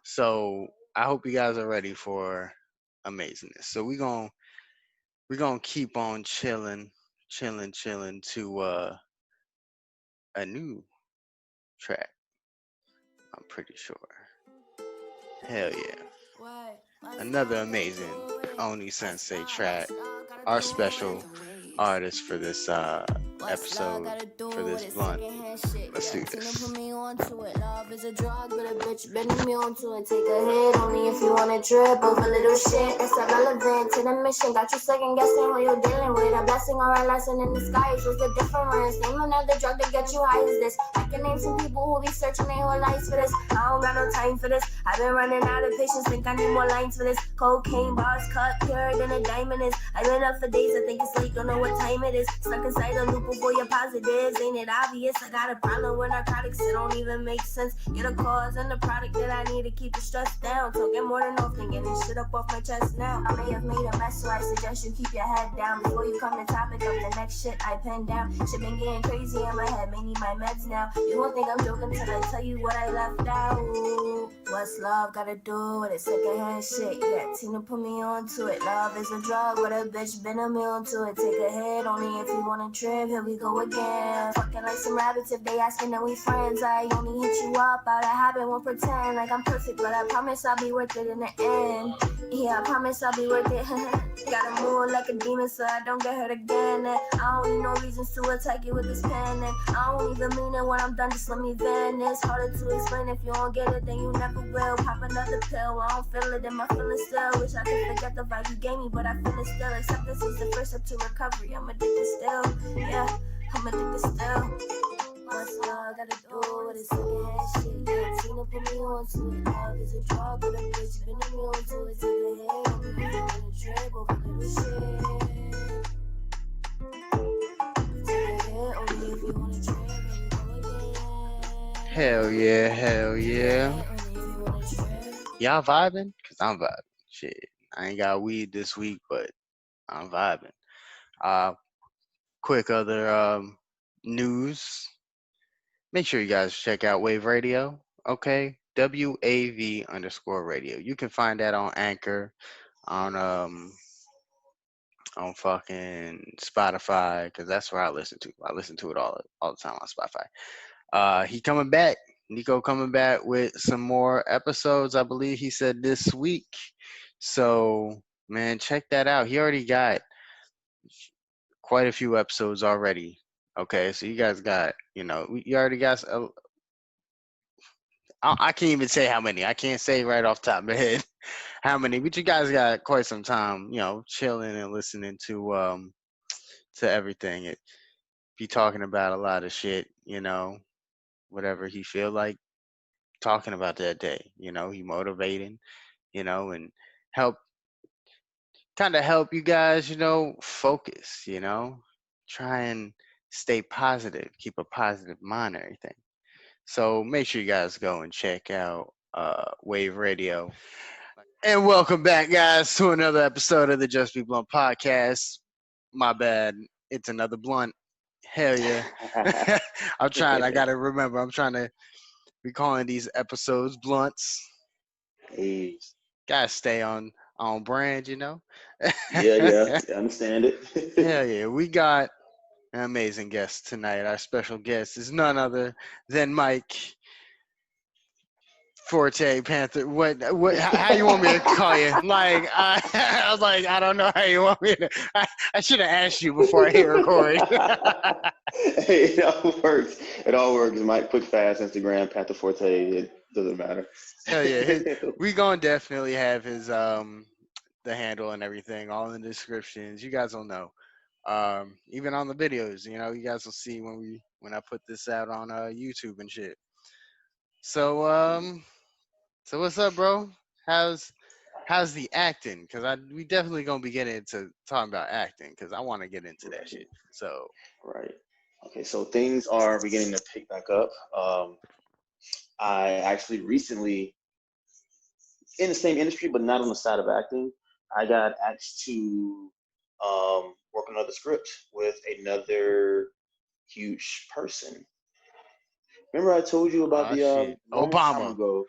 So I hope you guys are ready for amazingness. So we're gonna keep on chilling to a new track. I'm pretty sure. Hell yeah. Another amazing Oni Sensei track. Our special artist for this episode, for this blunt. Let's do Tina this. put me onto it. Love is a drug, but a bitch been immune to it. Take a hit only if you wanna trip over little shit that's irrelevant to the mission. Got you second guessing who you're dealing with. A blessing or a lesson in disguise. What's the difference? Name another drug to get you high as this. I can name some people who be searching their whole lives for this. I don't got no time for this. I've been running out of patience. Think I need more lines for this. Cocaine bars cut purer than a diamond is. I've been up for days. I think it's late. Don't know what time it is. Stuck inside a loop of all your positives. Ain't it obvious? I got a problem with narcotics. It don't even make sense. You're the cause and the product that I need to keep the stress down. Talking more than often, getting shit up off my chest now. I may have made a mess, so I suggest you keep your head down before you come to topic of the next shit I pen down. Shit been getting crazy in my head, may need my meds now. You won't think I'm joking till I tell you what I left out. What's love gotta do with it? Secondhand shit, yeah. Tina put me onto it. Love is a drug, but a bitch been immune to it. Take a hit only if you wanna trip. Here we go again. Fucking like some rabbits if they asking, then we friends. I only hit you up out of habit, won't pretend like I'm perfect, but I promise I'll be worth it in the end. Yeah, I promise I'll be worth it. Gotta move like a demon so I don't get hurt again. And I don't need no reasons to attack you with this pen. And I don't even mean it when I'm done, just let me vent. It's harder to explain if you don't get it, then you never will. Pop another pill, I don't feel it in my feelings still. Wish I could forget the vibe you gave me, but I feel it still. Acceptance is the first step to recovery. I'm addicted still, yeah, I'm addicted still. What's love gotta do with it? Secondhand shit, yeah. Tina put me onto it. Love is a drug, but a bitch been immune to it. Take a hit, only if you wanna trip over little shit. Take a hit, only if you wanna trip. Here we go again. Hell yeah, hell Take a yeah. hit, only if you wanna trip. Y'all vibing? Cause I'm vibing. Shit. I ain't got weed this week, but I'm vibing. Uh quick other news. Make sure you guys check out Wave Radio. Okay. WAV_radio. You can find that on Anchor, on fucking Spotify, because that's where I listen to. I listen to it all the time on Spotify. He coming back. Nico coming back with some more episodes. I believe he said this week. So man, check that out. He already got quite a few episodes already. Okay, so you guys got, you already got. I can't even say how many. I can't say right off the top of my head how many. But you guys got quite some time, chilling and listening to everything. Be talking about a lot of shit, whatever he feel like talking about that day. He motivating, and help kind of help you guys, focus, try and stay positive, keep a positive mind and everything. So make sure you guys go and check out Wave Radio. And welcome back, guys, to another episode of the Just Be Blunt Podcast. My bad. It's another blunt. Hell yeah. I gotta remember, I'm trying to be calling these episodes blunts. Hey, Gotta stay on brand, yeah, I understand Hell it. yeah. We got an amazing guest tonight. Our special guest is none other than Mike Forte Panther. What? How you want me to call you? Like, I was like, I don't know how you want me to. I should have asked you before I hit record. Hey, it all works. It all works. Mike, quick, fast, Instagram, Panther Forte. It doesn't matter. Hell yeah, we gonna definitely have his the handle and everything all in the descriptions. You guys will know. Even on the videos, you guys will see when I put this out on YouTube and shit. So so what's up, bro? How's how's the acting? Cause we definitely gonna be getting into talking about acting, cause I want to get into that Right, shit. So right. Okay, so things are beginning to pick back up. I actually recently, in the same industry, but not on the side of acting, I got asked to work on another script with another huge person. Remember I told you about the shit, long time Obama. ago.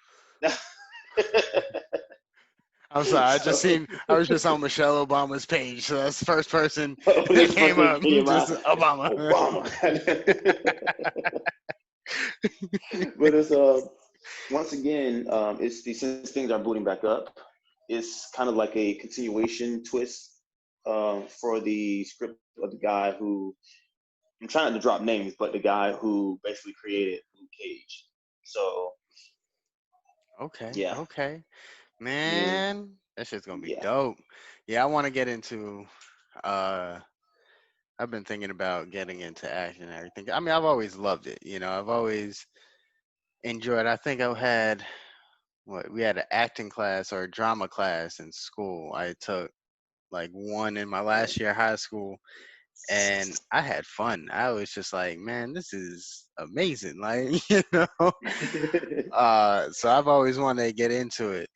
I'm sorry. So I was just on Michelle Obama's page, so that's the first person that this came person up. came Just out, Obama. Obama. But it's once again, it's the since things are booting back up, it's kind of like a continuation twist for the script of the guy who I'm trying not to drop names, but the guy who basically created Luke Cage. So Okay, yeah, okay, I mean, man, that shit's gonna be yeah, dope. Yeah, I want to get into. Uh, I've been thinking about getting into acting and everything. I mean, I've always loved it. I've always enjoyed. I think I had what we had an acting class or a drama class in school. I took like one in my yeah. last year of high school, and I had fun. I was just like, man, this is amazing. Like, so I've always wanted to get into it.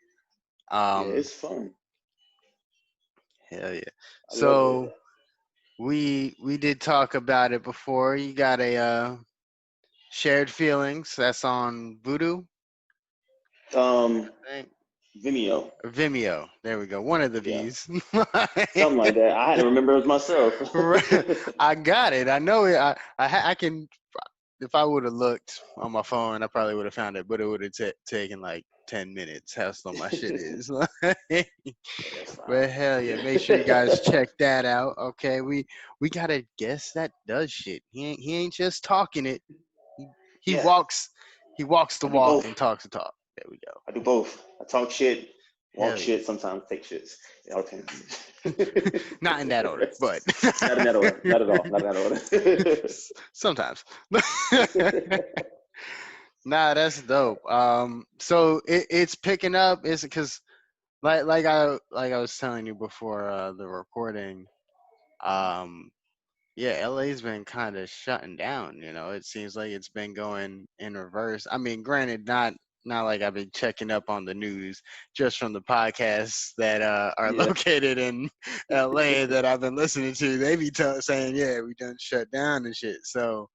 Yeah, Um, it's fun. hell yeah. I love it. So we did talk about it before. You got a shared feelings that's on Voodoo, Um, I think. Vimeo, Or Vimeo. There we go. One of the yeah, V's. something like that. I had to remember it myself. Right. I got it. I know it. I can. If I would have looked on my phone, I probably would have found it, but it would have taken like 10 minutes. How slow my shit is. Yeah, that's But fine. hell yeah, make sure you guys check that out. Okay, we got a guest that does shit. He ain't just talking it. He he Yeah, walks he walks the I do walk both. and talks the talk. There we go. I do both. I talk shit, walk Hell yeah. shit, sometimes take shits. It all depends. Not in that order, but Not in that order. Not at all. Not in that order. sometimes. Nah, that's dope. So it's picking up. Is it because like I was telling you before the recording. Um, yeah, LA's been kind of shutting down. It seems like it's been going in reverse. I mean, granted, not like I've been checking up on the news, just from the podcasts that are Yeah. located in LA that I've been listening to. They be saying, yeah, we done shut down and shit. So,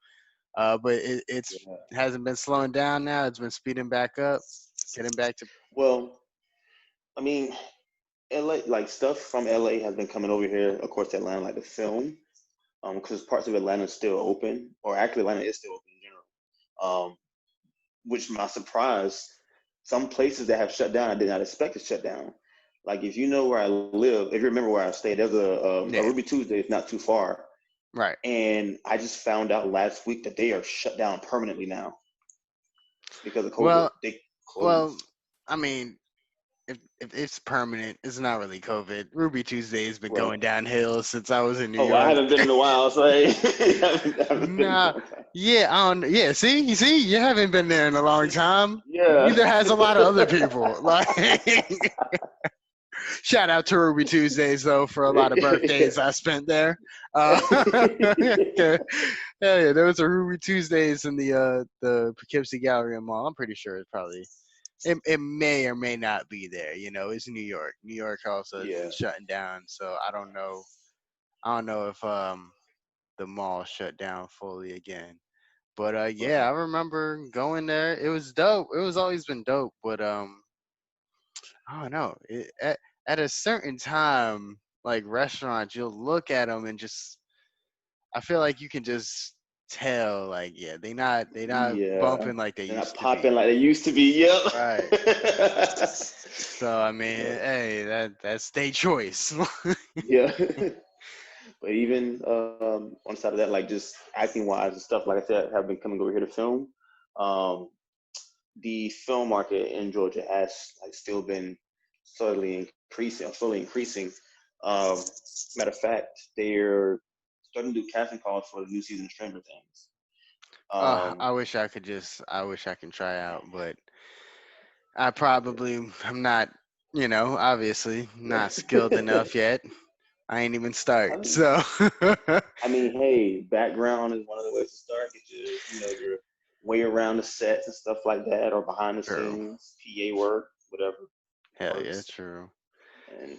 but it's Yeah. hasn't been slowing down now. It's been speeding back up, getting back to. Well, I mean, LA, like stuff from LA has been coming over here, of course, to Atlanta, like the film, because parts of Atlanta is still open, or actually Atlanta is still open in general. Which my surprise, some places that have shut down, I did not expect to shut down. Like if you know where I live, if you remember where I stayed, there's a Yeah, Ruby Tuesday. It's not too far, right. and I just found out last week that they are shut down permanently now because of COVID. Well, They well, closed. I mean, if it's permanent, it's not really COVID. Ruby Tuesday has been Right. going downhill since I was in New Oh, I York. haven't been in a while, so I haven't been in a Nah, long time. yeah, yeah. See, you haven't been there in a long time. Yeah. Neither has a lot of other people. Like, shout out to Ruby Tuesdays though for a lot of birthdays I spent there. Yeah, hell yeah, there was a Ruby Tuesdays in the Poughkeepsie Gallery Mall. I'm pretty sure it's probably it may or may not be there. It's New York. New York also Yeah. shutting down, so I don't know. I don't know if the mall shut down fully again. But yeah, Right. I remember going there. It was dope. It was always been dope. But I don't know. At a certain time, like restaurants, you'll look at them and just I feel like you can just tell, like, yeah, they not Yeah. bumping like they They're not used to popping be. like they used to be. Yep. Right. So I mean, Yeah. hey, that's their choice. Yeah. But even on the side of that, like just acting wise and stuff, like I said, have been coming over here to film. Um, the film market in Georgia has like still been slowly increasing. Um, Matter of fact, they're starting to do casting calls for the new season of Stranger Things. Um, I wish I can try out, but I'm not, obviously not skilled enough yet. I ain't even I start. mean, So I mean, hey, background is one of the ways to start. Get your way around the sets and stuff like that, or behind the true. scenes, PA work, whatever Hell yeah, works. true. And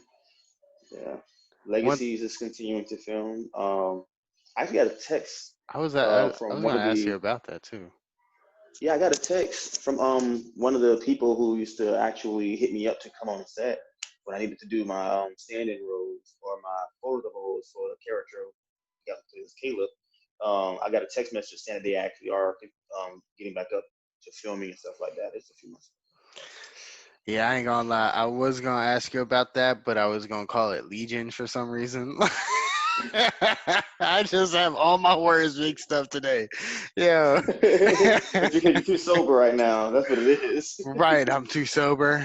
yeah, One Legacies is continuing to film. I actually got a text I from was one gonna of ask you the about that too. Yeah, I got a text from one of the people who used to actually hit me up to come on set when I needed to do my stand-in roles or my photo roles for the character. Yeah, it's Caleb. I got a text message saying that they actually are getting back up to filming and stuff like that. It's a few months. Yeah, I ain't gonna lie. I was gonna ask you about that, but I was gonna call it Legion for some reason. I just have all my words mixed up today. Yeah. You're too sober right now. That's what it is. Right, I'm too sober.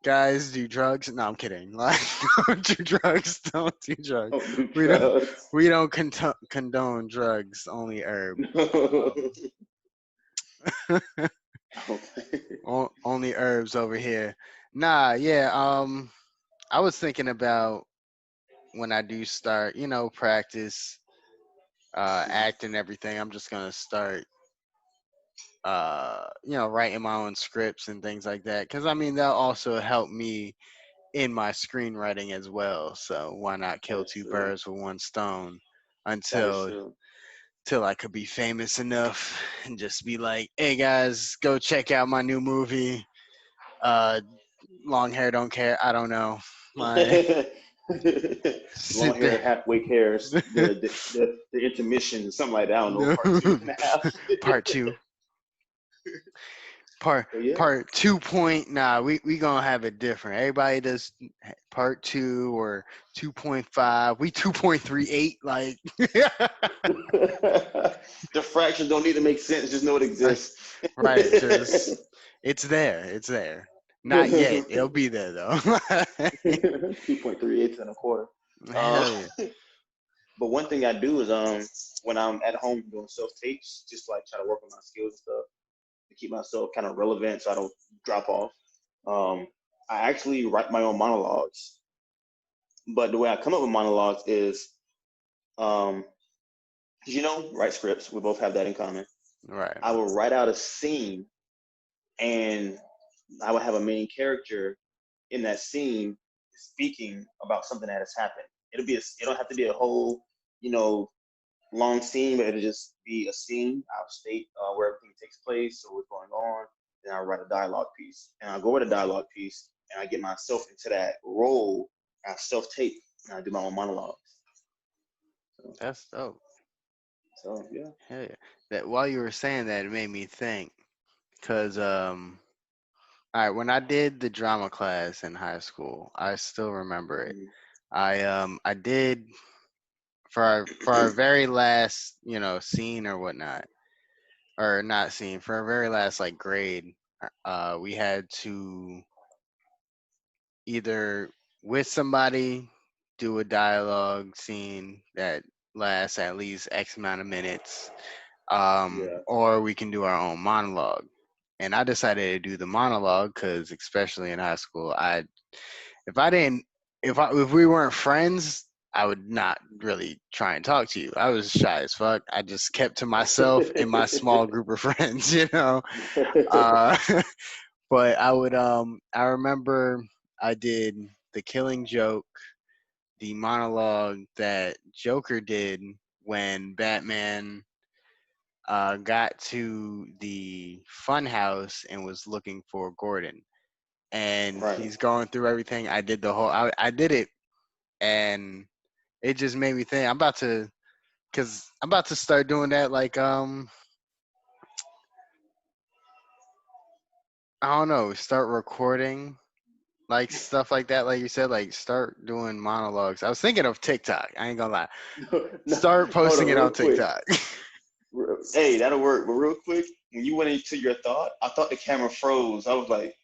Guys, do drugs. No, I'm kidding. Like, don't do drugs. Don't do drugs. Don't do We don't. drugs. We don't condone drugs. Only herb. Okay. Only herbs over here. Nah, yeah. I was thinking about when I do start, practice act and everything. I'm just gonna start writing my own scripts and things like that, because I mean that'll also help me in my screenwriting as well. So why not That kill is two true. birds with one stone That is until true. till I could be famous enough and just be like, hey guys, go check out my new movie. uh Long hair don't care. I don't know. My Long sit hair, there. half wake hairs, the intermission, something like that. I don't know, part two and a half. Part two. Part But yeah, part 2 nah, we gonna have it different. Everybody does part 2 or 2.5. We 2.38 like the fractions don't need to make sense. Just know it exists. right, just it's there. It's there. Not yet. It'll be there though. 2.38 and a quarter. Uh, Hell yeah. but one thing I do is when I'm at home doing self tapes, just like try to work on my skills and stuff to keep myself kind of relevant so I don't drop off. Um, I actually write my own monologues, but the way I come up with monologues is, um, write scripts. We both have that in common. Right. I will write out a scene, and I would have a main character in that scene speaking about something that has happened. It don't have to be a whole, you know, long scene, but it'll just be a scene. I'll state where everything takes place, so what's going on. Then I'll write a dialogue piece, and I'll go with a dialogue piece, and I get myself into that role. I self tape, and I do my own monologue. So, That's dope. so yeah. Hell yeah. That while you were saying that, it made me think, cause all right, when I did the drama class in high school, I still remember it. I did for our very last, scene or whatnot, or not scene, for our very last like grade, we had to either with somebody do a dialogue scene that lasts at least X amount of minutes, Yeah. or we can do our own monologue. And I decided to do the monologue because, especially in high school, if I didn't, if we weren't friends, I would not really try and talk to you. I was shy as fuck. I just kept to myself and my small group of friends, Uh, but I would, I remember I did the Killing Joke, the monologue that Joker did when Batman got to the fun house and was looking for Gordon. And Right. he's going through everything. I did the whole, I did it, and it just made me think because I'm about to start doing that. Like, I don't know, start recording like stuff like that. Like you said, like start doing monologues. I was thinking of TikTok. I ain't gonna lie. No, Start hold posting on, it real on quick. TikTok. Hey, that'll work. But real quick, when you went into your thought, I thought the camera froze. I was like,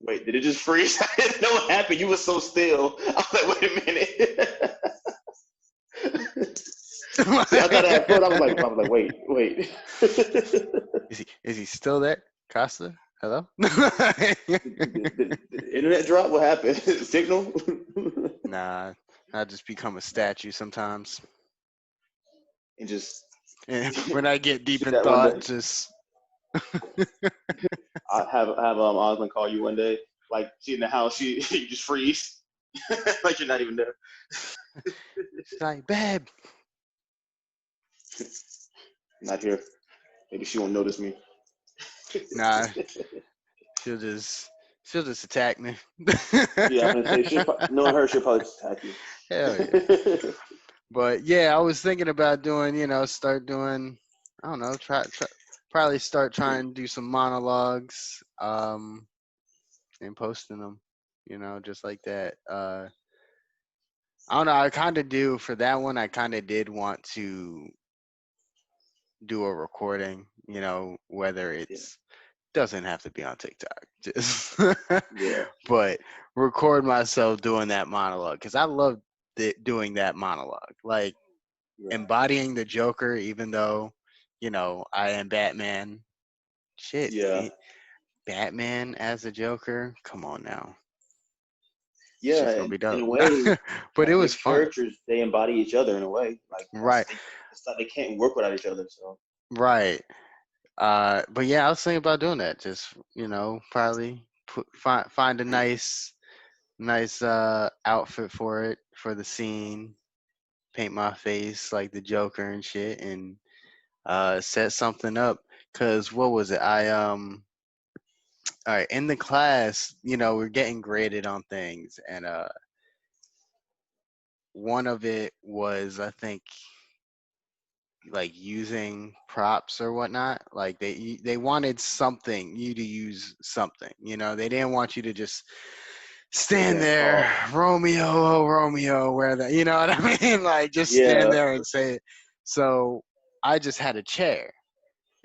wait, did it just freeze? I didn't know what happened. You were so still. I was like, wait a minute. See, I thought I had froze. I was like, wait. Is he still there? Costa? Hello? Did internet drop? What happened? Signal? Nah, I just become a statue sometimes. And just And when I get deep shoot in that one thought, day. just I have Osmond call you one day. Like she in the house, you just freeze. Like you're not even there. she's like, babe. Not here. Maybe she won't notice me. Nah, she'll just attack me. Yeah, I'm gonna say knowing her, she'll probably just attack you. Hell yeah. But yeah, I was thinking about doing, start doing, I don't know, probably start trying to do some monologues, and posting them, just like that. I don't know. I kind of do for that one. I kind of did want to do a recording, whether Yeah. it's doesn't have to be on TikTok, just Yeah. but record myself doing that monologue because I love doing that monologue, like Right. embodying the Joker, even though I am Batman. Shit, Yeah. Batman as a Joker. Come on now, Yeah. shit's gonna be In dope. a way, But it like the was fun, characters, they embody each other in a way. Like right? it's like they can't work without each other. So Right. But yeah, I was thinking about doing that. Just probably find a nice outfit for it for the scene. Paint my face like the Joker and shit, and set something up. Cause what was it? All right, in the class, we're getting graded on things, and one of it was, I think, like using props or whatnot. Like they wanted something you to use something. They didn't want you to just stand okay. there, Oh. Romeo, oh Romeo, where the, you know what I mean? Like just stand Yeah. there and say it. So I just had a chair.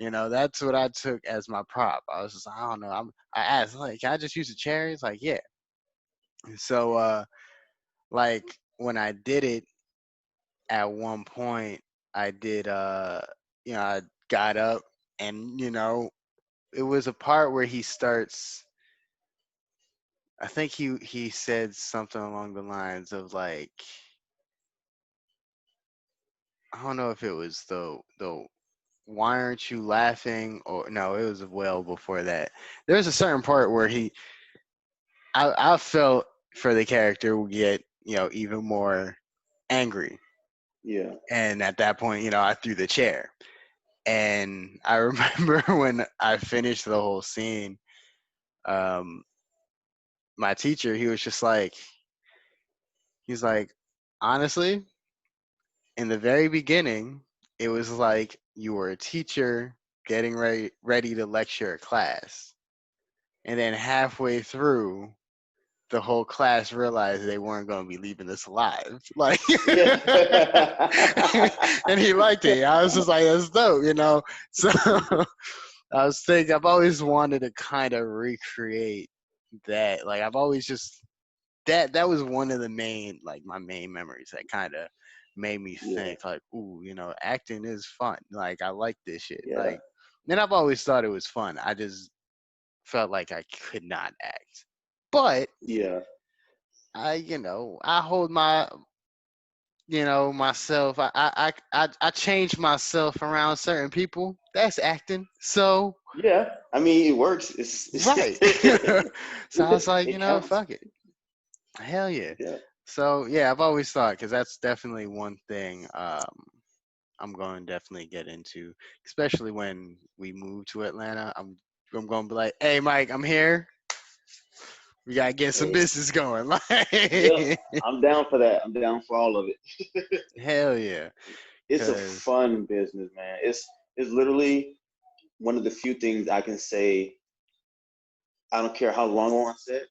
That's what I took as my prop. I was just, I don't know. I asked, like, can I just use a chair? He's like, yeah. So, like, when I did it at one point, I did, I got up and, it was a part where he starts, I think he said something along the lines of like, I don't know if it was the why aren't you laughing, or no, it was well before that. There's a certain part where I felt for the character would get even more angry, Yeah. and at that point I threw the chair, and I remember when I finished the whole scene, um my teacher, he's like, honestly, in the very beginning, it was like you were a teacher getting ready to lecture a class, and then halfway through, the whole class realized they weren't going to be leaving this alive. Like, Yeah. and he liked it. I was just like, that's dope. So I was thinking, I've always wanted to kind of recreate that. Like, I've always just, that was one of the my main memories that kind of made me Yeah. think, like, ooh, acting is fun. Like, I like this shit. Yeah. Like, and I've always thought it was fun. I just felt like I could not act. But Yeah. I hold myself. I change myself around certain people. That's acting. So Yeah. I mean, it works. It's right. So I was like, it counts. fuck it. Hell yeah. Yeah. So yeah, I've always thought, because that's definitely one thing I'm going to definitely get into, especially when we move to Atlanta. I'm going to be like, hey Mike, I'm here. We gotta get some Hey. business going. Yep. Like, I'm down for that. I'm down for all of it. hell yeah. It's a Cause fun business, man. It's literally one of the few things I can say. I don't care how long I'm on set,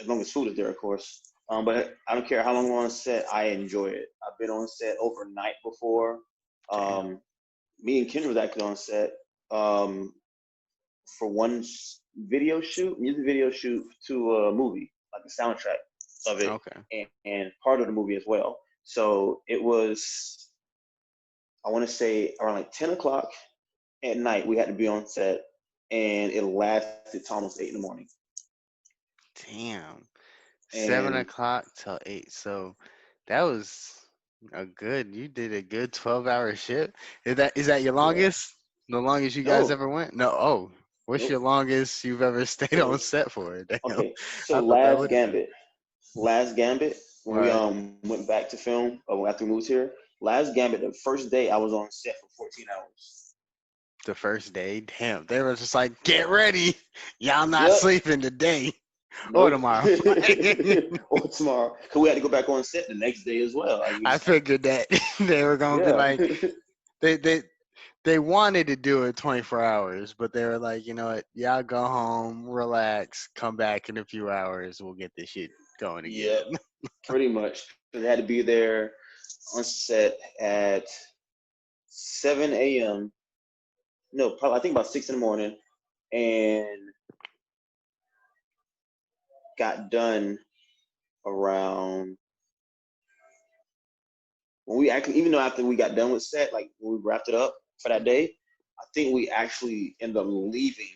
as long as food is there, of course. But I don't care how long I'm on set. I enjoy it. I've been on set overnight before. damn. Me and Kendra was actually on set for one music video shoot to a movie, like the soundtrack of it, Okay. and part of the movie as well. So it was, I want to say, around like 10 o'clock at night. We had to be on set, and it lasted to almost 8 in the morning. Damn. 7 And o'clock till 8. So that was you did a good 12-hour shift. Is that your yeah, longest? The longest you guys no, ever went? No. Oh, what's your nope. longest you've ever stayed on So set for? Damn. okay, so I thought that would have been. Last Gambit, when we Right. went back to film after we moved here, Last Gambit, the first day I was on set for 14 hours. the first day, damn, they were just like, get ready. Y'all not Yep. sleeping today or Nope. tomorrow. Or tomorrow. Because we had to go back on set the next day as well. Like, we I just like, figured that they were gonna be yeah. like they they they wanted to do it 24 hours, but they were like, you know what, y'all go home, relax, come back in a few hours, we'll get this shit going Yep. again. Pretty much. Because they had to be there on set at 7 a.m. No, probably I think about 6 in the morning, and got done around when we actually, even though after we got done with set, like when we wrapped it up for that day, I think we actually ended up leaving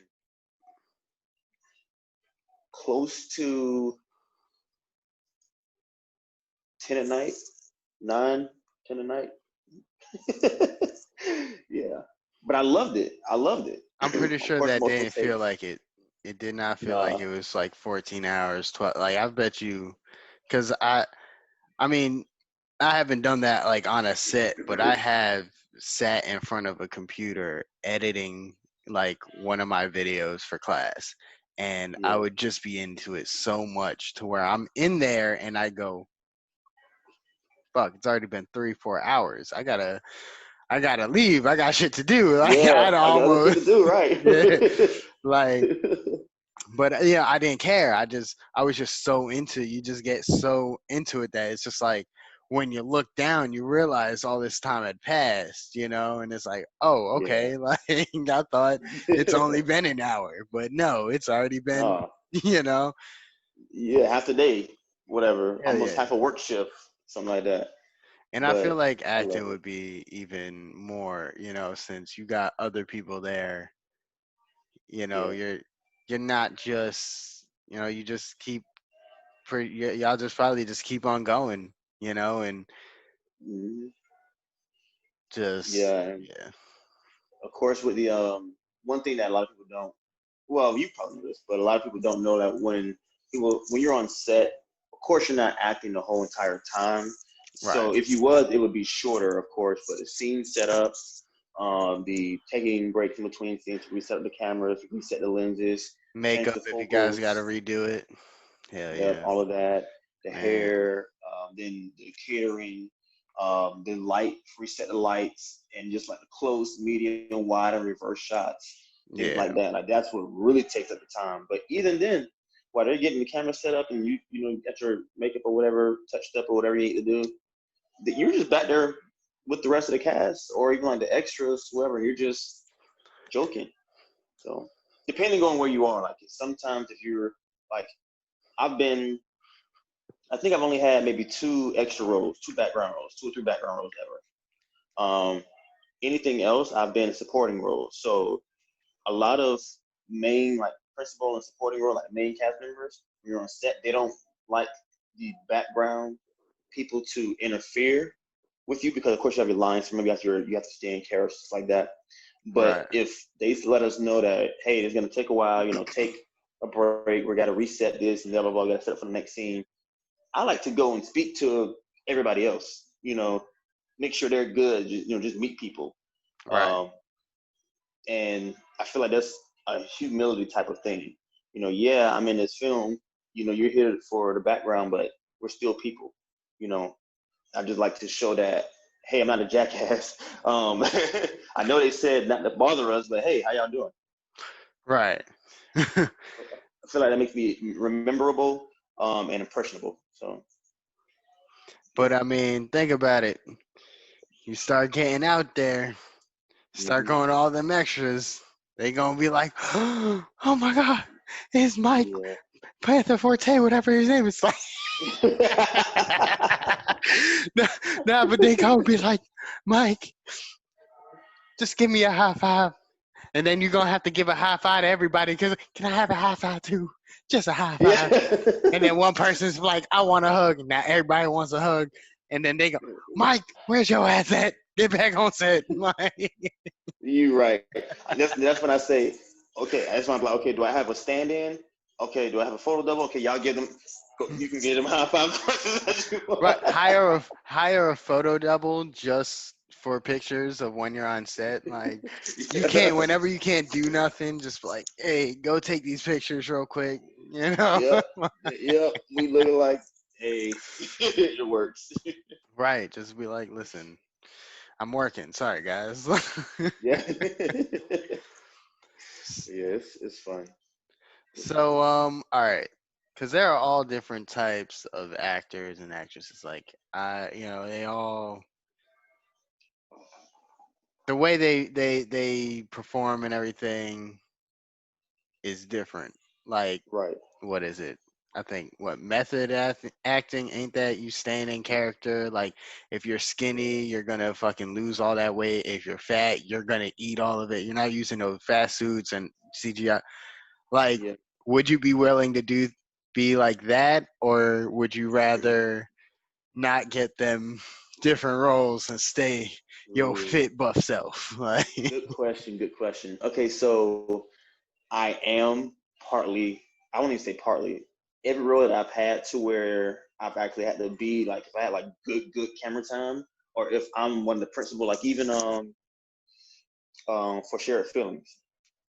close to 10 at night, 9, 10 at night. Yeah, but I loved it. I loved it. I'm pretty Of sure course, that multiple didn't feel takes. like it. It did not feel like Nah, it was like 14 hours, 12. Like I bet you, because I mean, I haven't done that like on a set, but I have sat in front of a computer editing like one of my videos for class, and I yeah, would just be into it so much to where I'm in there and I go, fuck, it's already been 3-4 hours. I gotta leave. I got shit to do. Like yeah. I'd I got other shit almost to do, right? yeah, like but yeah, I didn't care. I was just so into you just get so into it that it's just like when you look down you realize all this time had passed, and it's like, oh, Yeah. okay. Like I thought it's only been an hour, but no, it's already been, Nah, you know. yeah, half the day, whatever, Yeah, almost yeah. half a work shift, something like that. And I feel But like I love acting it. would be even more, since you got other people there, Yeah. you're not just, you just keep y'all just probably just keep on going, and Mhm. just Yeah, and yeah, of course with the one thing that a lot of people don't, well, you probably know this, but a lot of people don't know that when you're on set, of course you're not acting the whole entire time. right. So if you was, it would be shorter, of course, but the scene setup, the taking breaks in between scenes, reset up the cameras, reset the lenses, change Makeup the if you guys got to focus, redo it. Hell yep, yeah, all of that, the man. hair, then the catering, the light, reset the lights, and just like the close, medium, wide, and reverse shots, things like Yeah, that. Like that's what really takes up the time. But even then, while they're getting the camera set up and you get your makeup or whatever touched up or whatever you need to do, you're just back there with the rest of the cast or even like the extras, whoever. You're just joking. So depending on where you are, like sometimes if you're like I've been I think I've only had maybe two extra roles, two background roles, two or three background roles ever. Anything else, I've been supporting roles. So a lot of main like principal and supporting role, like main cast members, when you're on set, they don't like the background people to interfere with you because of course you have your lines, so maybe you have to stay in character, stuff like that. But right, if they let us know that, hey, it's gonna take a while, take a break, we gotta reset this and blah blah blah, gotta set up for the next scene. I like to go and speak to everybody else, make sure they're good, just meet people. right. Um, and I feel like that's a humility type of thing. Yeah, I'm in this film, you're here for the background, but we're still people, you know. I just like to show that, hey, I'm not a jackass. I know they said not to bother us, but hey, how y'all doing? Right. I feel like that makes me rememberable and impressionable. So But yeah. I mean, think about it. You start getting out there, start Hmm. going to all them extras. They gonna be like, oh my god, it's Mike Yeah. Panther Forte, whatever his name is. Like, no, no, but they gonna be like, Mike, just give me a high five. And then you're gonna have to give a high five to everybody because can I have a high five too? Just a high five. And then Yeah. one person's like, I want a hug. Now everybody wants a hug. And then they go, Mike, where's your ass at? Get back on set. Like, You right. That's when I say, okay. That's when I'm like, okay, do I have a stand-in? Okay, do I have a photo double? Okay, y'all give them. You can get them high five as much as you right, want. hire a photo double just for pictures of when you're on set. Like you Yeah. can't, whenever you can't do nothing, just like, hey, go take these pictures real quick. You know? Yep. Yep. We looking like, hey, it works. Right. Just be like, listen, I'm working. Sorry, guys. Yeah. Yes, it's fun. It's fun. So, all right, because there are all different types of actors and actresses. Like, they all the way they perform and everything is different. Like, Right. what is it? I think what method acting ain't that you staying in character. Like, if you're skinny, you're gonna fucking lose all that weight. If you're fat, you're gonna eat all of it. You're not using those fast suits and CGI. Like, Yeah. would you be willing to be like that, or would you rather not get them different roles and stay your Ooh. fit buff self? Like, Good question. Good question. Okay, so I am partly, I won't even say partly, every role that I've had to where I've actually had to be like, if I had like good camera time, or if I'm one of the principal, like even for Sheriff Films,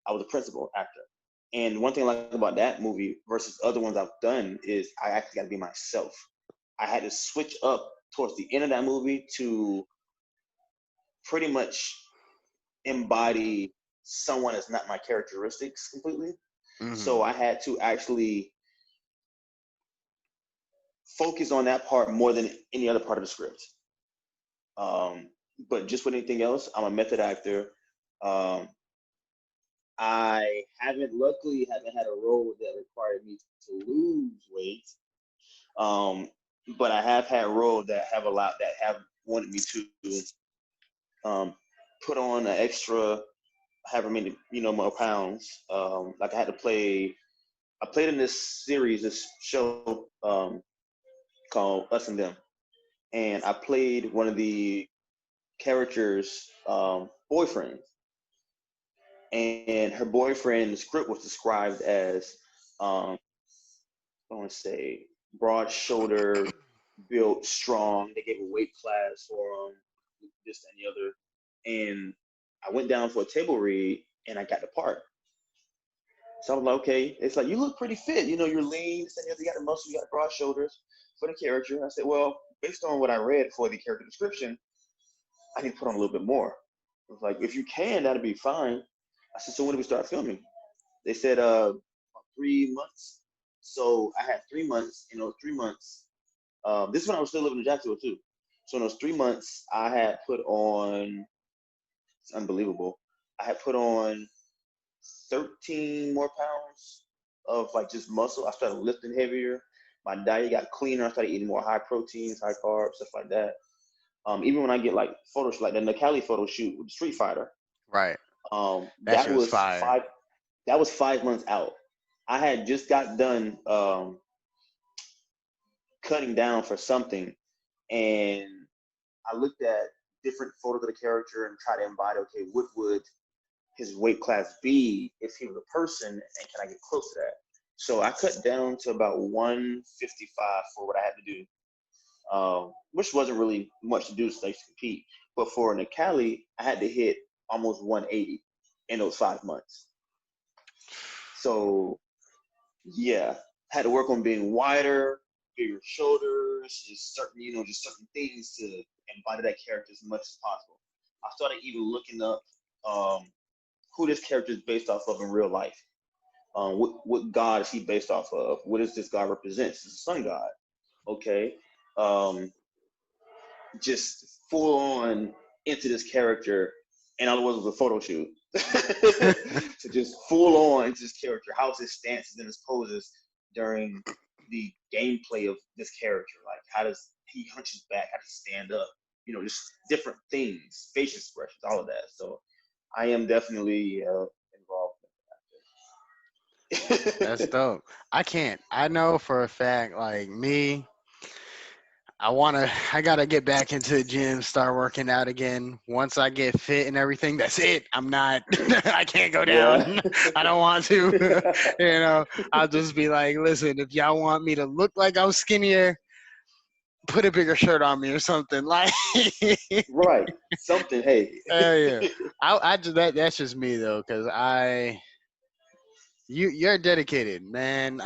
I was a principal actor. And one thing I like about that movie versus other ones I've done is I actually got to be myself. I had to switch up towards the end of that movie to pretty much embody someone that's not my characteristics completely. mhm, So I had to actually focus on that part more than any other part of the script. Um, but just with anything else, I'm a method actor. Um, I luckily haven't had a role that required me to lose weight. Um, but I have had roles that have wanted me to um, put on an extra, however many more pounds. Like I played in this show called Us and Them, and I played one of the characters' boyfriends, and her boyfriend's script was described as I want to say broad shoulder, built, strong. They gave a weight class for this and the other, and I went down for a table read and I got the part. So I was like, okay, it's like you look pretty fit. You're lean, this and the other. You got the muscle, you got broad shoulders for the character. I said, well, based on what I read for the character description, I need to put on a little bit more. I was like, if you can, that'd be fine. I said, so when do we start filming? They said 3 months. So I had 3 months. In those 3 months, this is when I was still living in Jacksonville too. So in those 3 months, I had put on. It's unbelievable. I had put on 13 more pounds of like just muscle. I started lifting heavier. My diet got cleaner. I started eating more high proteins, high carbs, stuff like that. Even when I get like photos, like the Nicali photo shoot with Street Fighter, right. That that shit was was fire. five. That was 5 months out. I had just got done cutting down for something, and I looked at different photos of the character and tried to embody. Okay, what would his weight class be if he was a person, and can I get close to that? So I cut down to about 155 for what I had to do, which wasn't really much to do to compete. But for Nicali, I had to hit almost 180 in those 5 months. So yeah, had to work on being wider, bigger shoulders, just certain things to embody that character as much as possible. I started even looking up who this character is based off of in real life. What god is he based off of? What does this god represent? It's a sun god. Okay. Um, just full on into this character, and all it was a photo shoot. So just full on into this character. How's his stances and his poses during the gameplay of this character? Like, how does he hunch his back? How does he stand up? Just different things, facial expressions, all of that. So I am definitely involved in That's that. dope. I can't. I know for a fact, like me, I gotta get back into the gym, start working out again. Once I get fit and everything, that's it. I'm not, I can't go down. Yeah. I don't want to. I'll just be like, listen, if y'all want me to look like I'm skinnier, put a bigger shirt on me or something. Like, Right. Something. Hey. yeah. I just that's just me though, because you're dedicated, man.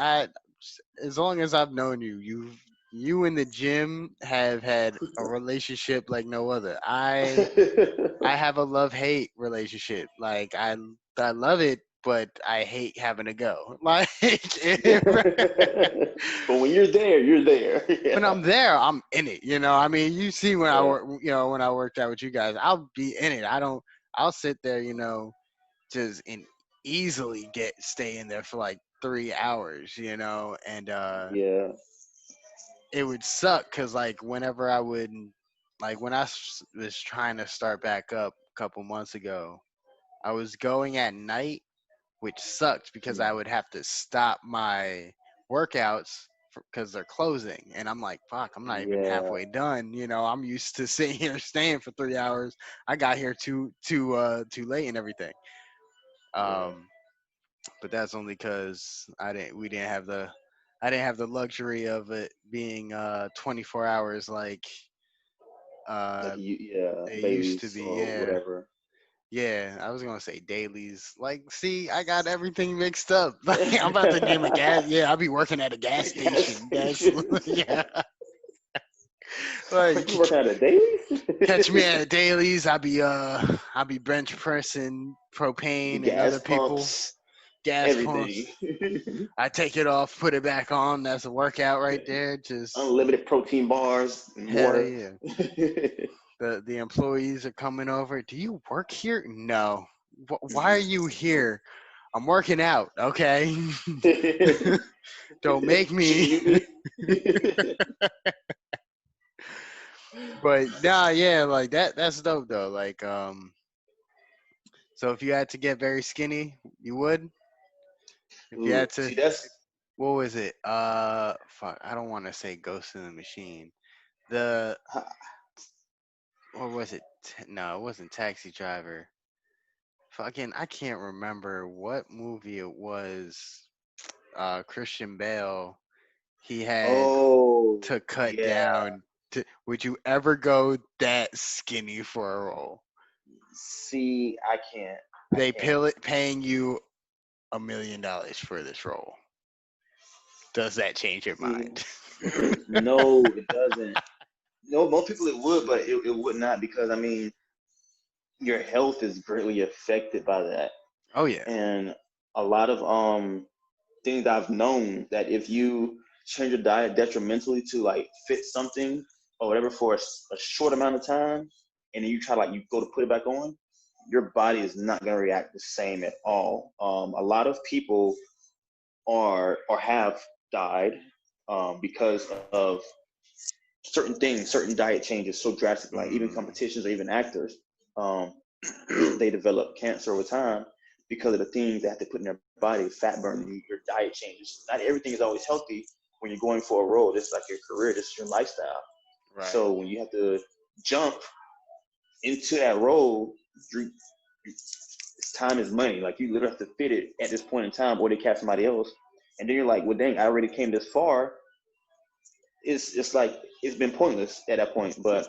As long as I've known you, you in the gym have had a relationship like no other. I have a love-hate relationship. Like I love it, but I hate having to go. Like But when you're there, you're there. when Yeah. I'm there, I'm in it. I mean, you see when I Yeah. work, when I worked out with you guys, I'll be in it. I'll sit there, just and easily stay in there for like 3 hours, and Yeah. it would suck because like whenever I would, like when was trying to start back up a couple months ago, I was going at night, which sucked because I would have to stop my workouts because they're closing, and I'm like, fuck, I'm not even Yeah. halfway done. I'm used to sitting here staying for 3 hours. I got here too late and everything. Yeah. Um, but that's only because I didn't have the luxury of it being 24 hours like Like uh you, yeah, it used to Bailey's be. or Yeah. whatever. Yeah, I was gonna say dailies. Like, see, I got everything mixed up. Like, I'm about to name a gas. Yeah, I'll be working at a gas Like gas station. stations. Yeah. Like, You working at a Dailies? catch me at dailies. I'll be bench pressing The propane and gas other people pumps, gas everything. pumps. I take it off, put it back on. That's a workout right there. Just Unlimited protein bars and hell water. yeah. The employees are coming over. Do you work here? No. Why are you here? I'm working out. Okay. Don't make me. Cheating But nah, yeah, like that's dope though. Like so if you had to get very skinny, you would. If you Ooh, had to, see, that's what was it? Fuck, I don't want to say Ghost in the Machine. The Or was it? No, it wasn't Taxi Driver. Fucking, I can't remember what movie it was. Christian Bale. He had oh to cut yeah. down. Would you ever go that skinny for a role? See, I can't. I They can't. paying you $1 million for this role. Does that change your See, mind? no, it doesn't. No, most people it would, but it would not because I mean, your health is greatly affected by that. Oh yeah. And a lot of things I've known that if you change your diet detrimentally to like fit something or whatever for a short amount of time, and then you try like you go to put it back on, your body is not going to react the same at all. A lot of people are or have died because of certain things, certain diet changes so drastic, like even Mm, competitions or even actors, um, they develop cancer over time because of the things they have to put in their body, fat burning, your diet changes. Not everything is always healthy when you're going for a role. This is like your career, this is your lifestyle. right. So when you have to jump into that role, time is money. Like you literally have to fit it at this point in time, or they catch somebody else. And then you're like, well, dang, I already came this far. It's like it's been pointless at that point. But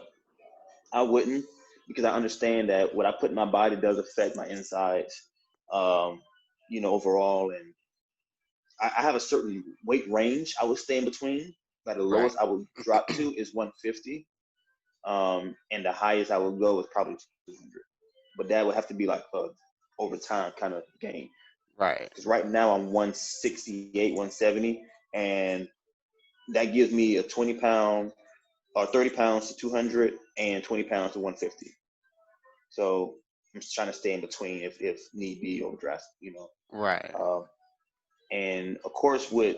I wouldn't because I understand that what I put in my body does affect my insides, um, overall. And I have a certain weight range I would stay in between. Like the Right. lowest I would drop to is 150, and the highest I would go is probably 200. But that would have to be like a over time kind of game. Right. Because right now I'm 168, 170, and that gives me a 20 pound or 30 pounds to 200 and 20 pounds to 150. So I'm just trying to stay in between if need be or drastic. Right. Um, and of course, with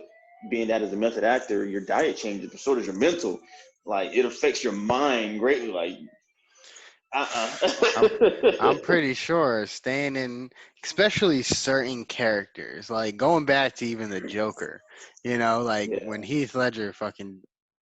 being that as a method actor, your diet changes, but so does your mental. Like it affects your mind greatly. Like, I'm I'm uh-uh. pretty sure staying in, especially certain characters, like going back to even the Joker, like when Yeah. Heath Ledger fucking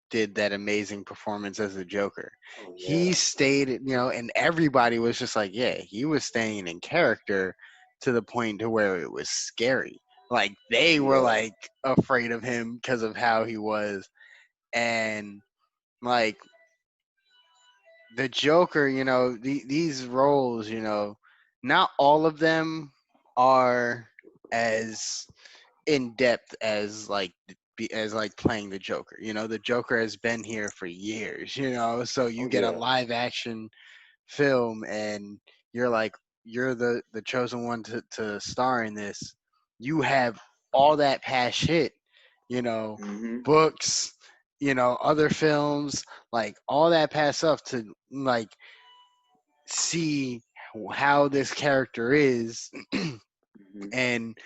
did that amazing performance as the Joker, Oh he yeah. stayed, and everybody was just like, yeah, he was staying in character to the point to where it was scary. Like they were Yeah. like afraid of him because of how he was, and like the Joker, these roles, not all of them are as in depth as like playing the Joker. The Joker has been here for years, so you Oh get a yeah, live action film and you're like you're the chosen one to star in this. You have all that past shit, you know, hmm books, other films, like all that past stuff to like see how this character is hmm and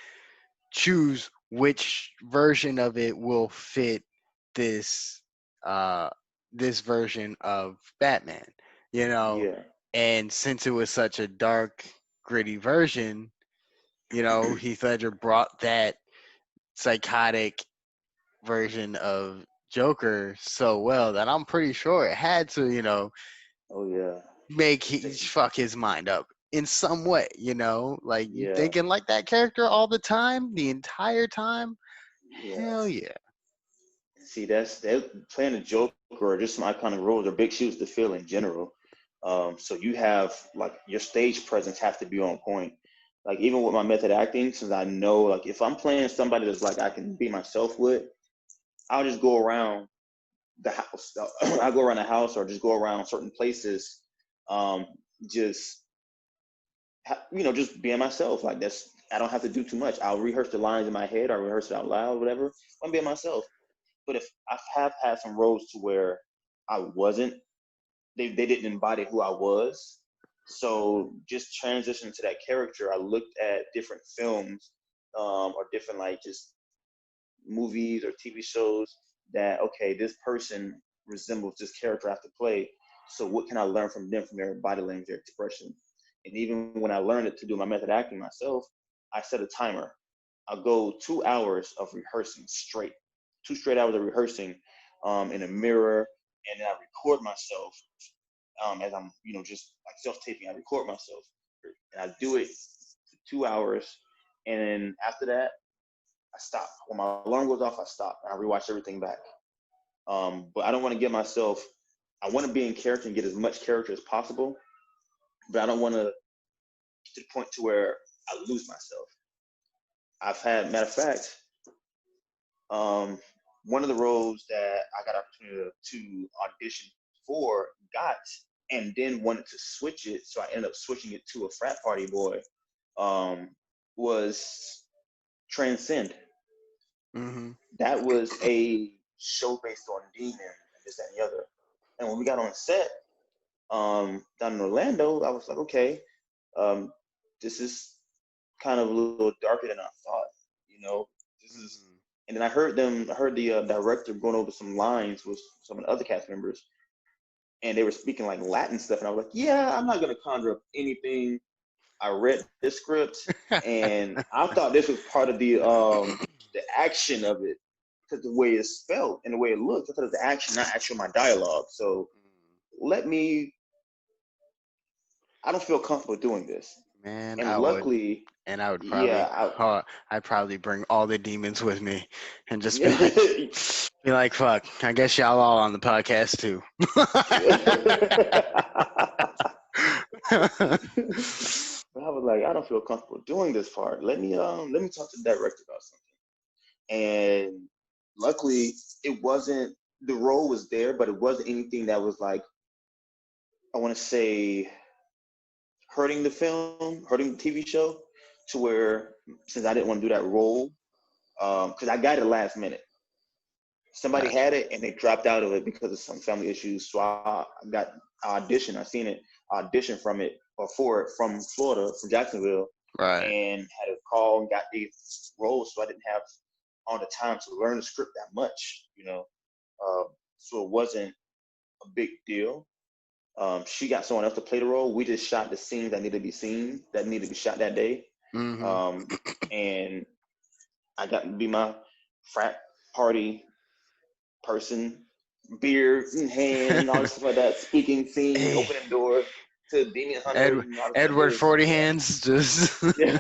choose which version of it will fit this uh this version of Batman, you know. yeah, And since it was such a dark, gritty version, Heath Ledger brought that psychotic version of Joker so well that I'm pretty sure it had to, oh yeah, make he Just- fuck his mind up in some way, like you yeah, thinking like that character all the time, the entire time. yeah. Hell yeah. See, that's that playing a Joker or just some iconic roles are big shoes to fill in general. So you have like your stage presence has to be on point. Like even with my method acting, since I know like if I'm playing somebody that's like I can be myself with, I'll just go around the house. I go around the house or just go around certain places, um, just just being myself. Like that's I don't have to do too much. I'll rehearse the lines in my head. I'll rehearse it out loud, whatever. I'm being myself. But if I have had some roles to where I wasn't, they didn't embody who I was. So just transition to that character. I looked at different films or different like just movies or TV shows that okay, this person resembles this character I have to play. So what can I learn from them from their body language, their expression? And even when I learned it to do my method acting myself, I set a timer. I'll go 2 hours of rehearsing straight, 2 straight hours of rehearsing in a mirror, and then I record myself as I'm, just like self-taping. I record myself, and I do it for 2 hours, and then after that, I stop. When my alarm goes off, I stop and I rewatch everything back. But I don't want to get myself. I want to be in character and get as much character as possible, but I don't want to get to the point to where I lose myself. I've had, matter of fact, one of the roles that I got opportunity to audition for got, and then wanted to switch it, so I ended up switching it to a frat party boy. Was Transcend. Mm-hmm. That was a show based on demon and this that, and the other. And when we got on set down in Orlando, I was like, okay, um, this is kind of a little darker than I thought. You know, this is. Mm-hmm. And then I heard the director going over some lines with some of the other cast members, and they were speaking like Latin stuff, and I was like, yeah, I'm not gonna conjure up anything. I read this script, and I thought this was part of the action of it, because the way it's spelled and the way it looks, I thought it was the action, not actually my dialogue. So let me. I don't feel comfortable doing this, Man, and I would. luckily, And I would probably, yeah, I'd probably bring all the demons with me, and just be like, I, fuck. I guess y'all all on the podcast too. But I was like, I don't feel comfortable doing this part. Let me talk to the director about something. And luckily, it wasn't the role was there, but it wasn't anything that was like I want to say hurting the film, hurting the TV show, to where since I didn't want to do that role, because I got it last minute. Somebody Gotcha. had it and they dropped out of it because of some family issues. So I got audition. I seen it, audition from it or for it from Florida, from Jacksonville, Right. and had a call and got the role. So I didn't have all the time to learn the script that much. So it wasn't a big deal. She got someone else to play the role. We just shot the scenes that needed to be seen, that needed to be shot that day. Mm-hmm. And I got to be my frat party person, beer in hand, and all this stuff like that, speaking scenes, Hey, opening doors to demon hunters and all this stuff. Edward 40 Hands, just. Yeah.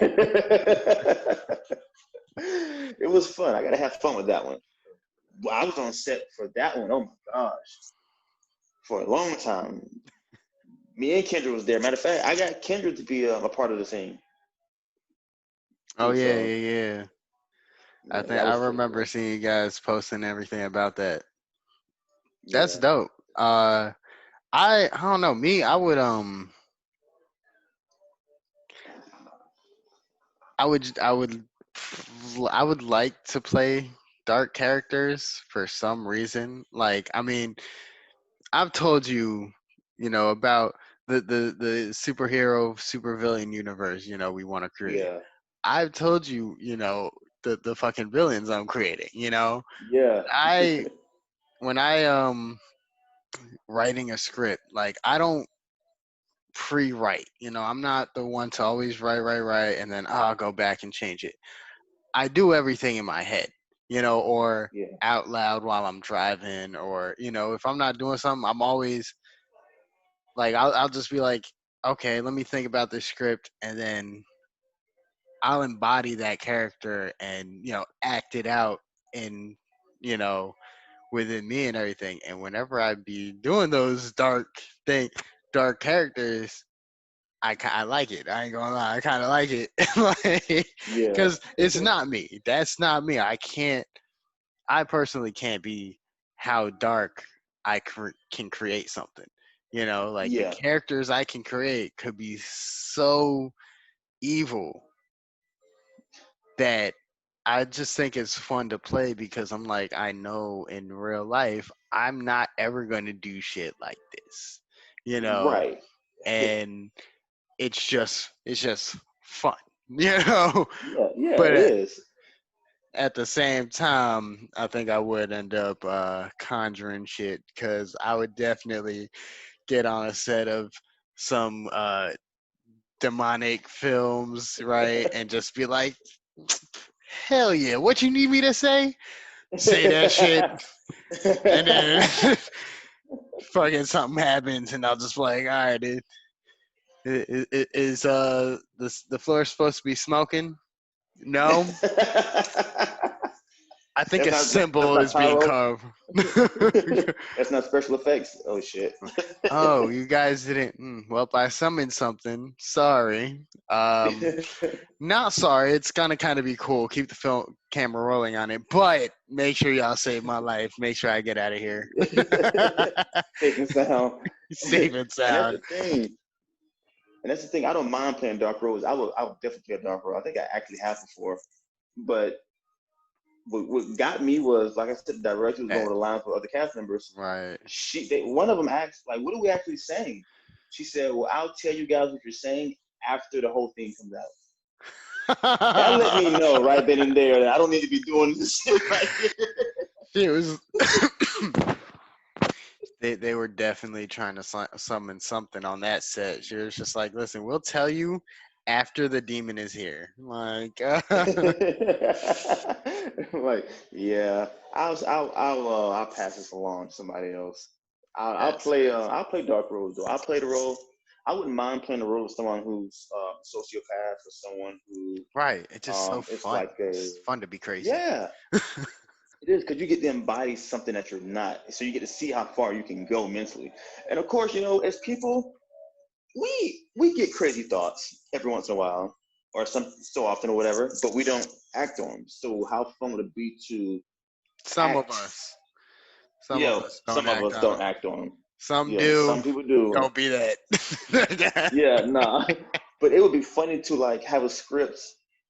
It was fun. I gotta have fun with that one. Well, I was on set for that one. Oh my gosh. for a long time. Me and Kendra was there. Matter of fact, I got Kendra to be a part of the scene Oh too. yeah, So yeah, yeah. I yeah, think that I was pretty remember cool. seeing you guys posting everything about that. That's Yeah, dope. I don't know. Me, I would I would like to play dark characters for some reason. Like, I mean, I've told you, about the superhero supervillain universe, we want to create. yeah, I've told you, the fucking villains I'm creating, yeah, I when I writing a script, like I don't pre-write. I'm not the one to always write, and then I'll go back and change it. I do everything in my head, or yeah, out loud while I'm driving, or if I'm not doing something, I'm always like I'll just be like, okay, let me think about this script, and then I'll embody that character and act it out in you know within me and everything. And whenever I be doing those dark characters, I like it. I ain't gonna lie, I kind of like it, like, yeah, because it's not me. That's not me. I personally can't be how dark can create something. Like the yeah. characters I can create could be so evil that I just think it's fun to play because I'm like, I know in real life I'm not ever gonna do shit like this, you know, Right. and it's just fun, you know. Yeah, yeah, But it is. at the same time, I think I would end up conjuring shit because I would definitely get on a set of some demonic films, right, and just be like, hell yeah, what you need me to say? Say that shit, and then fucking something happens, and I'll just be like, all right, is the floor supposed to be smoking? No, I think a that's symbol not is being pyro. carved. That's not special effects. Oh shit. Oh, you guys didn't. Well, I summoned something. Sorry. Not sorry. It's gonna kind of be cool. Keep the film camera rolling on it, but make sure y'all save my life. Make sure I get out of here. Safe and sound. Safe and And that's the sound. thing. And that's the thing. I don't mind playing dark roles. I would definitely play a dark role. I think I actually have before. But what got me was, like I said, the director was going Eh, with the lines with other cast members. right. One of them asked, like, what are we actually saying? She said, well, I'll tell you guys what you're saying after the whole thing comes out. That let me know right then and there that I don't need to be doing this shit right here. It was. They were definitely trying to summon something on that set. She was just like, "Listen, we'll tell you after the demon is here." Like, Like, yeah, I'll pass this along to somebody else. that's I'll play dark roles though. I'll play the role. I wouldn't mind playing the role of someone who's sociopath or someone who right. It's just so it's fun. like a It's fun to be crazy. yeah. It is because you get to embody something that you're not, so you get to see how far you can go mentally. And of course, as people, we get crazy thoughts every once in a while, or so often or whatever, but we don't act on them. So how fun would it be to Some of act? us, some of us don't Some of act us on don't them. act on them. Some Yeah, do. some people do. Don't be that. Yeah, nah. But it would be funny to like have a script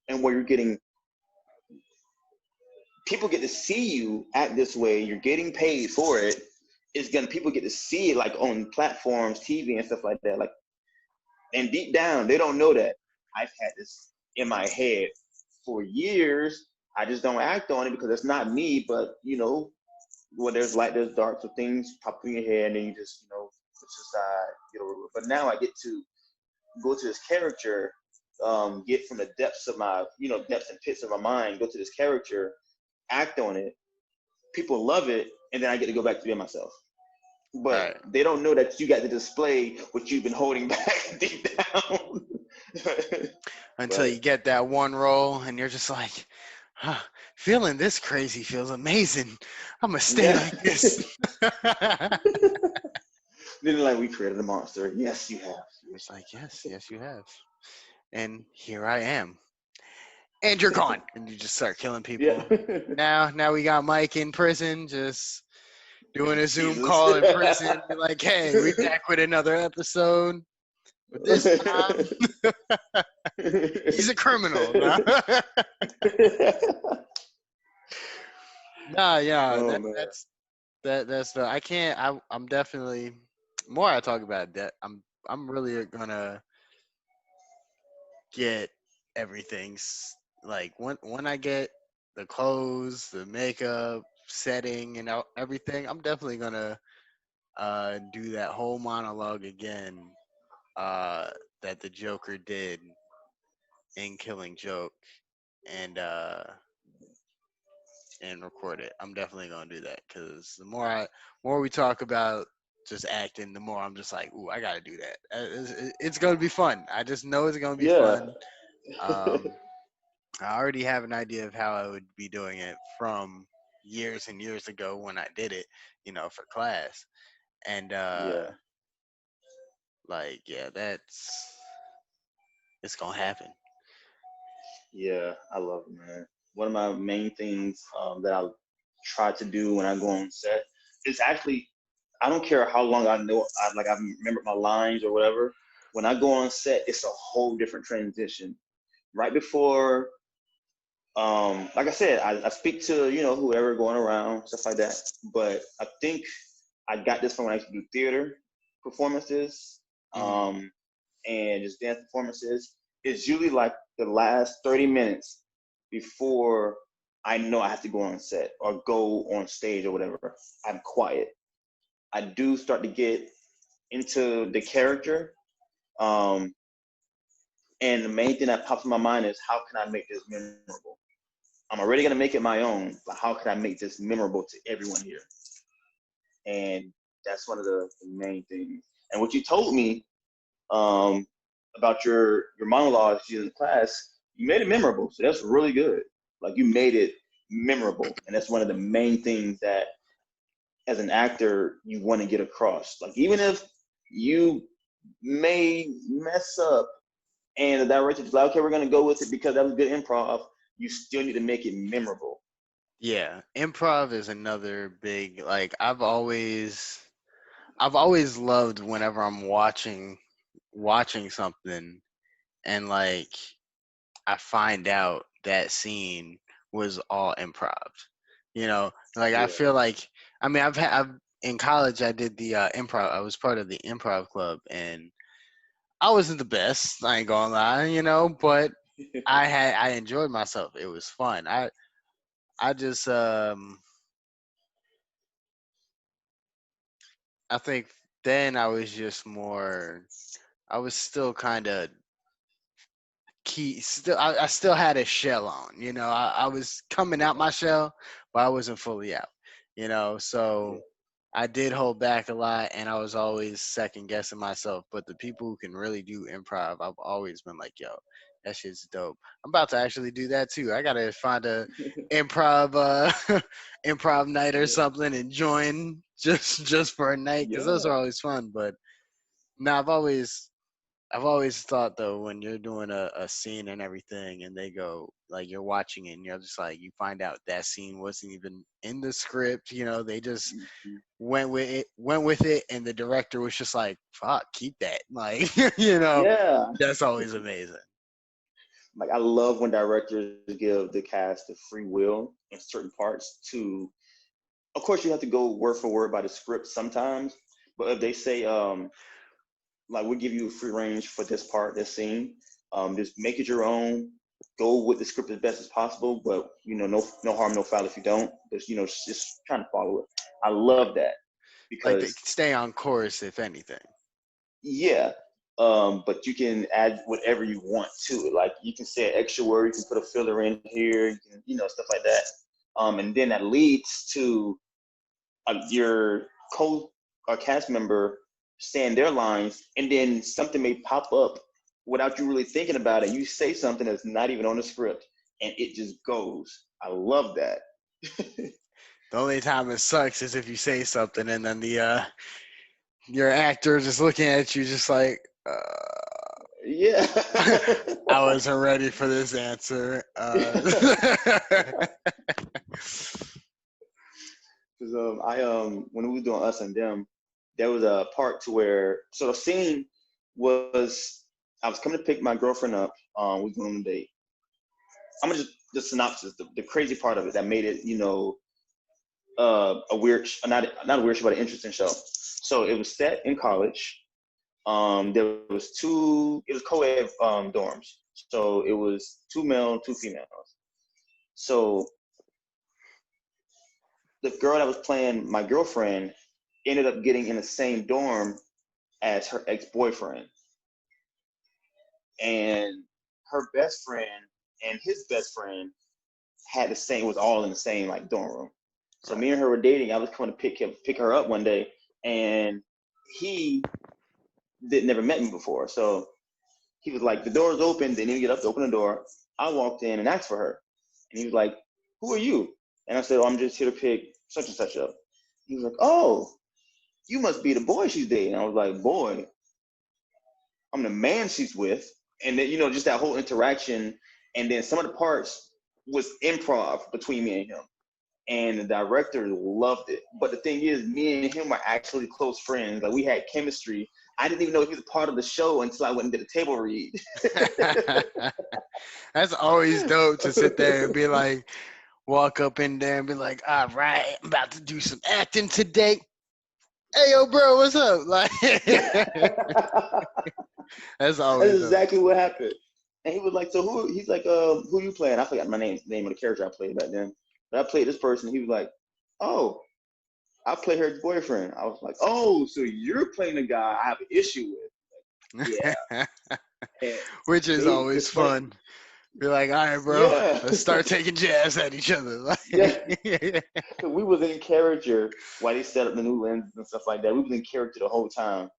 and where you're getting people get to see you act this way, you're getting paid for it. It's gonna people get to see it like on platforms, TV and stuff like that. Like, and deep down, they don't know that I've had this in my head for years. I just don't act on it because it's not me. But when there's light, there's dark, so things pop in your head, and then you just put it aside. But now I get to go to this character, get from the depths of my depths and pits of my mind, go to this character, act on it. People love it, and then I get to go back to being myself. But Right. they don't know that you got to display what you've been holding back deep down. Until But you get that one role, and you're just like, feeling this crazy feels amazing. I'm gonna stay yeah, like this. Then like we created a monster. Yes, you have. It's like, yes, you have. And here I am. And you're gone. And you just start killing Yeah. people. Now we got Mike in prison, just doing a Zoom Jesus. call in prison. Be like, hey, we back with another episode. But this time, he's a criminal. Nah, nah yeah, Oh man. that's the I can't. I'm definitely more I talk about that. I'm really gonna get everything's like when I get the clothes, the makeup, setting, and everything. I'm definitely gonna do that whole monologue again that the Joker did in Killing Joke and record it. I'm definitely gonna do that because the more we talk about just acting, the more I'm just like, ooh, I gotta do that. It's gonna be fun. I just know it's gonna be Yeah. fun. Um, I already have an idea of how I would be doing it from years and years ago when I did it, for class. And Yeah. like, yeah, it's gonna happen. Yeah. I love it, man. One of my main things that I try to do when I go on set is actually I don't care how long I know I've remembered my lines or whatever. When I go on set, it's a whole different transition. Right before like I said, I speak to, whoever going around, stuff like that. But I think I got this from when I used to do theater performances, Hmm. and just dance performances. It's usually like the last 30 minutes before I know I have to go on set or go on stage or whatever. I'm quiet. I do start to get into the character. Um, and the main thing that pops in my mind is how can I make this memorable? I'm already gonna make it my own, but how can I make this memorable to everyone here? And that's one of the main things. And what you told me about your monologues in class, you made it memorable. So that's really good. Like you made it memorable, and that's one of the main things that, as an actor, you want to get across. Like even if you may mess up, and the director's like, okay, we're gonna go with it because that was good improv. You still need to make it memorable. Yeah, improv is another big like I've always loved whenever I'm watching something and like I find out that scene was all improv. Like I Yeah. feel like I mean I've in college I did the improv. I was part of the improv club and I wasn't the best. I ain't gonna lie, but I enjoyed myself. It was fun. I just I think then I was just more. I was still kind of key. Still, I still had a shell on. I was coming out my shell, but I wasn't fully out. Yeah. So I did hold back a lot, and I was always second guessing myself. But the people who can really do improv, I've always been like, yo, that shit's dope. I'm about to actually do that too. I gotta find a improv improv night or Yeah. something and join just for a night because those Yeah. are always fun. But now I've always thought though when you're doing a scene and everything and they go like you're watching it and you're just like you find out that scene wasn't even in the script, they just Mhm. went with it and the director was just like, fuck, keep that. Like, you know, Yeah. that's always amazing. Like I love when directors give the cast the free will in certain parts to, of course you have to go word for word by the script sometimes, but if they say like we'll give you a free range for this part, this scene, just make it your own, go with the script as best as possible, but no harm, no foul if you don't, just trying to follow it. I love that Like they because stay on course if anything. yeah, but you can add whatever you want to it. Like you can say an extra word, you can put a filler in here, you can, stuff like that. And then that leads to your co or cast member saying their lines, and then something may pop up without you really thinking about it. You say something that's not even on the script, and it just goes. I love that. The only time it sucks is if you say something and then your actor just looking at you, just like, Yeah. I wasn't ready for this answer. Because when we were doing Us and Them, there was a part to where the scene was I was coming to pick my girlfriend up. We were going on a date. I'm gonna just the synopsis, the crazy part of it that made it, a weird, not a weird show, but an interesting show. So it was set in college. There was it was co-ed dorms. So it was 2 male, 2 females. So the girl that was playing my girlfriend ended up getting in the same dorm as her ex-boyfriend. And her best friend and his best friend was all in the same like dorm room. So me and her were dating. I was coming to pick her up one day, and he never met me before. So he was like, the door's open. They need to get up to open the door. I walked in and asked for her. And he was like, who are you? And I said, I'm just here to pick such and such up. He was like, oh, you must be the boy she's dating. I was like, boy, I'm the man she's with. And then, just that whole interaction. And then some of the parts was improv between me and him. And the director loved it. But the thing is, me and him are actually close friends. Like, we had chemistry. I didn't even know he was a part of the show until I went and did a table read. That's always dope to sit there and be like, walk up in there and be like, all right, I'm about to do some acting today. Hey, yo, bro, what's up? Like, that's always That's exactly what happened. And he was like, so he's like, who you playing? I forgot my name of the character I played back then. But I played this person. He was like, oh, I play her boyfriend. I was like, oh, so you're playing the guy I have an issue with. Like, yeah. Which is always fun. Be like, all right, bro, let's start taking jabs at each other. Like, yeah. We was in character while they set up the new lenses and stuff like that. We was in character the whole time.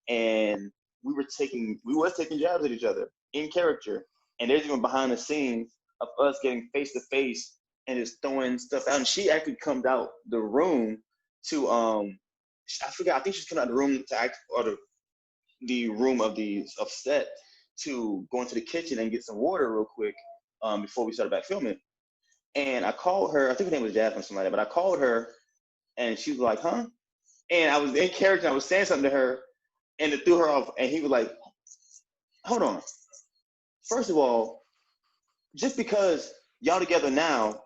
And we was taking jabs at each other in character. And there's even behind the scenes of us getting face to face and just throwing stuff out. And she actually comes out the room to I forgot. I think she's coming out the room to act, or the room of set to go into the kitchen and get some water real quick before we started back filming. And I called her. I think her name was Jasmine or something like that. But I called her, and she was like, "Huh?" And I was in character. I was saying something to her, and it threw her off. And he was like, "Hold on. First of all, just because y'all together now,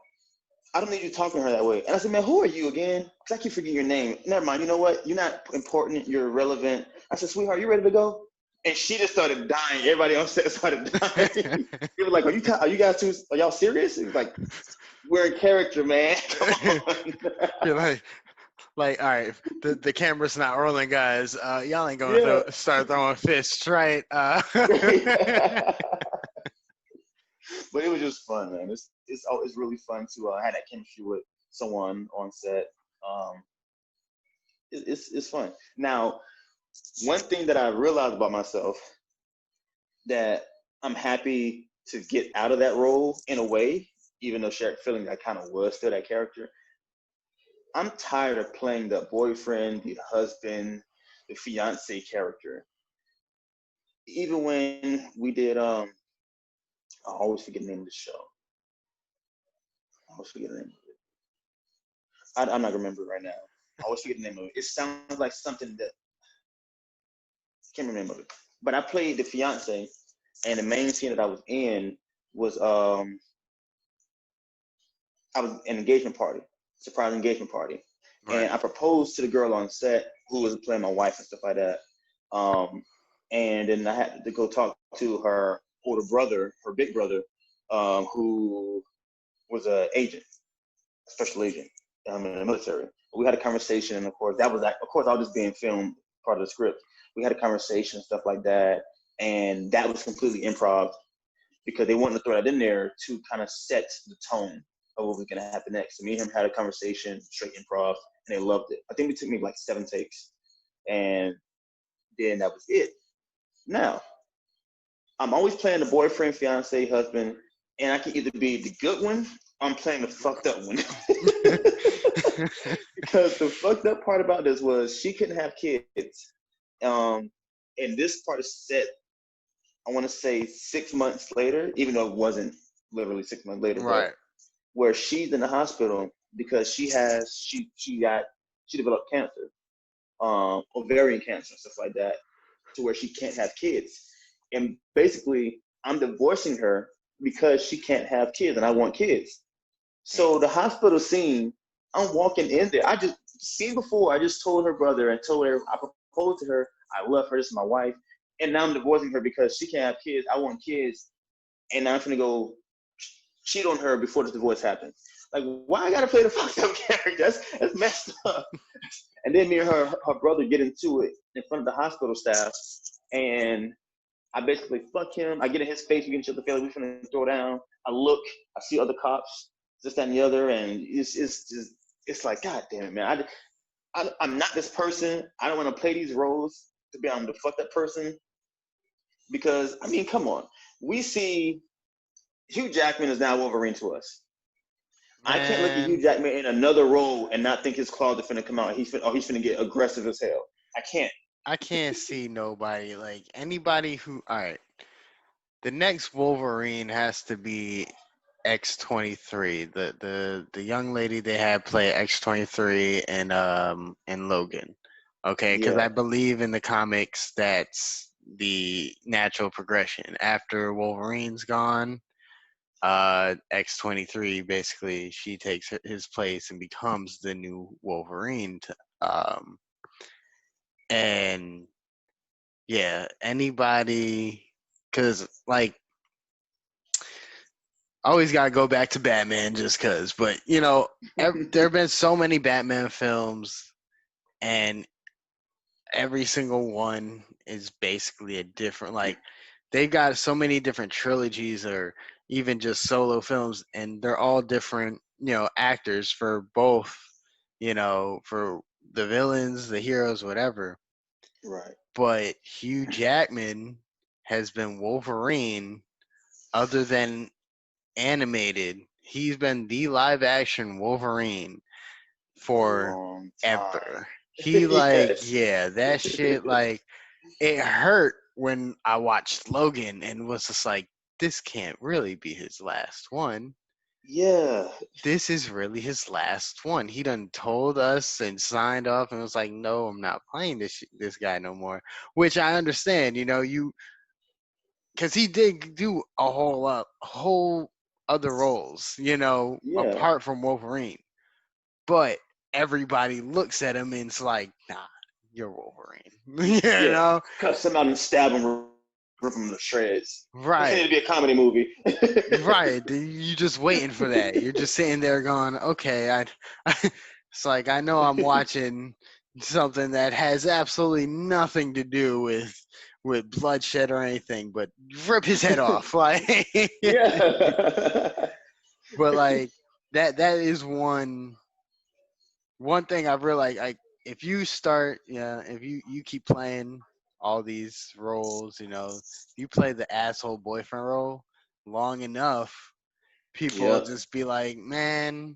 I don't need you talking to her that way." And I said, "Man, who are you again?" Because I keep forgetting your name. Never mind. You know what? You're not important. You're irrelevant. I said, "Sweetheart, you ready to go?" And she just started dying. Everybody on set started dying. He was like, are you guys are y'all serious? He was like, we're in character, man. Come on. You're like, all right, the camera's not rolling, guys. Y'all ain't gonna start throwing fists, right? But it was just fun, man. It's really fun to have that chemistry with someone on set. It's fun. Now, one thing that I realized about myself that I'm happy to get out of that role in a way, even though feeling I kind of was still that character. I'm tired of playing the boyfriend, the husband, the fiance character. Even when we did, I always forget the name of the show. I always forget the name of it. I'm not gonna remember it right now. I always forget the name of it. It sounds like something that can't remember it. But I played the fiance, and the main scene that I was in was I was an engagement party, surprise engagement party. Right. And I proposed to the girl on set who was playing my wife and stuff like that. And then I had to go talk to her older brother, her big brother, who was a special agent in the military. We had a conversation, and of course I was just being filmed, part of the script. We had a conversation, stuff like that, and that was completely improv because they wanted to throw that in there to kind of set the tone of what was going to happen next. So me and him had a conversation, straight improv, and they loved it. I think it took me like 7 takes, and then that was it. Now, I'm always playing the boyfriend, fiance, husband, and I can either be the good one or I'm playing the fucked up one. Because the fucked up part about this was she couldn't have kids. Um, and this part is set, I want to say 6 months later, even though it wasn't literally 6 months later, but Right. where she's in the hospital because she developed cancer, ovarian cancer, stuff like that, to where she can't have kids. And basically, I'm divorcing her because she can't have kids, and I want kids. So the hospital scene, I'm walking in there. I just seen before. I just told her brother and told her I proposed to her. I love her. This is my wife, and now I'm divorcing her because she can't have kids. I want kids, and now I'm gonna go cheat on her before the divorce happens. Like, why I gotta play the fucked up character? That's messed up. And then me and her brother get into it in front of the hospital staff, and I basically fuck him. I get in his face. We get each other feeling. We finna throw down. I look. I see other cops, this, that, and the other, and it's like, God damn it, man. I'm not this person. I don't want to play these roles to be I'm the fucked up person. Because I mean, come on. We see Hugh Jackman is now Wolverine to us. I can't look at Hugh Man, Jackman in another role and not think his claws are finna come out. He's finna get aggressive as hell. I can't. I can't see nobody like anybody who. All right, the next Wolverine has to be X-23. The young lady they had play X-23 and Logan. Okay, because I Yeah, believe in the comics that's the natural progression. After Wolverine's gone, X-23 basically she takes his place and becomes the new Wolverine. Um, and yeah, anybody, because like I always gotta go back to Batman just cause, but there have been so many Batman films, and every single one is basically a different. Like they've got so many different trilogies or even just solo films, and they're all different. Actors for both. For the villains, the heroes, whatever. right. But Hugh Jackman has been Wolverine, other than animated. He's been the live action Wolverine A for long time. ever. He Yes. yeah, that shit it hurt when I watched Logan and was just like, this can't really be his last one. Yeah. This is really his last one. He done told us and signed off and was like, no, I'm not playing this guy no more. Which I understand, because he did do a whole other roles, Yeah. apart from Wolverine. But everybody looks at him and it's like, nah, you're Wolverine. you Yeah. know? Cut some out and stab him, rip him to shreds. This need to Right. be a comedy movie. Right. You just waiting for that. You're just sitting there going, okay, it's like I know I'm watching something that has absolutely nothing to do with bloodshed or anything, but rip his head off. Yeah. But that is one thing I've realized. Like if you start, if you keep playing all these roles, you play the asshole boyfriend role long enough, people will Yep. just be like, man,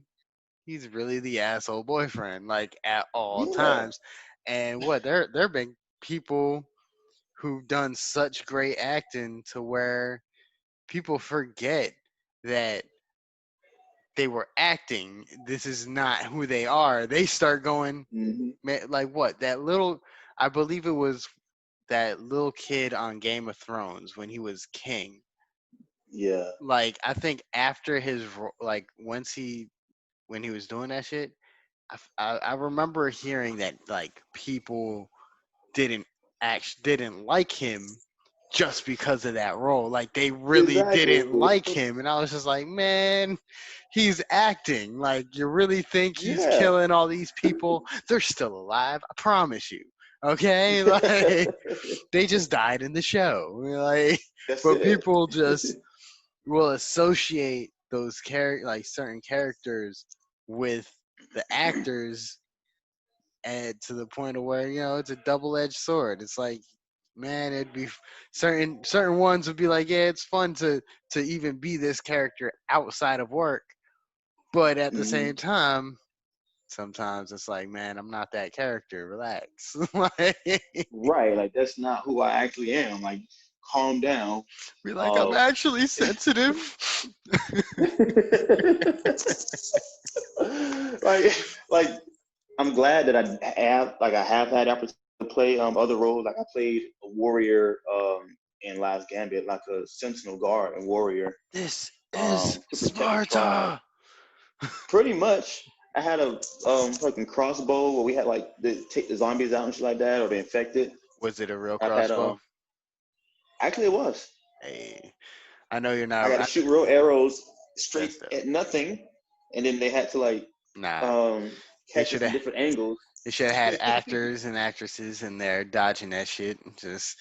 he's really the asshole boyfriend, like at all Yeah. times. And there have been people who've done such great acting to where people forget that they were acting. This is not who they are. They start going, Hmm. man, like what? I believe it was that little kid on Game of Thrones when he was king. Yeah. Like I think after when he was doing that shit, I remember hearing that like people didn't like him just because of that role. Like they really Exactly. didn't like him, and I was just like, man, he's acting. Like you really think he's Yeah. killing all these people? They're still alive. I promise you. Okay, like they just died in the show. Like, That's but it. people just will associate those like certain characters with the actors, and to the point of where it's a double-edged sword. It's like, man, it'd be certain ones would be like, yeah, it's fun to even be this character outside of work, but at the Hmm. same time, sometimes it's like, man, I'm not that character. Relax. Like, Right, like that's not who I actually am. Like, calm down. be like, I'm Um, actually sensitive. like, like I'm glad that I have had the opportunity to play other roles. Like I played a warrior in Last Gambit, like a sentinel guard and warrior This is to protect the tribe. Sparta. Pretty much, I had a fucking crossbow where we had like take the zombies out and shit like that, or the infected. Was it a real I've had crossbow? actually it was. Hey, I know you're I got not. to shoot real arrows straight That's dope. at nothing, and then they had to like Nah, um they catch it should from have. different angles. They should have had actors and actresses in there dodging that shit. Just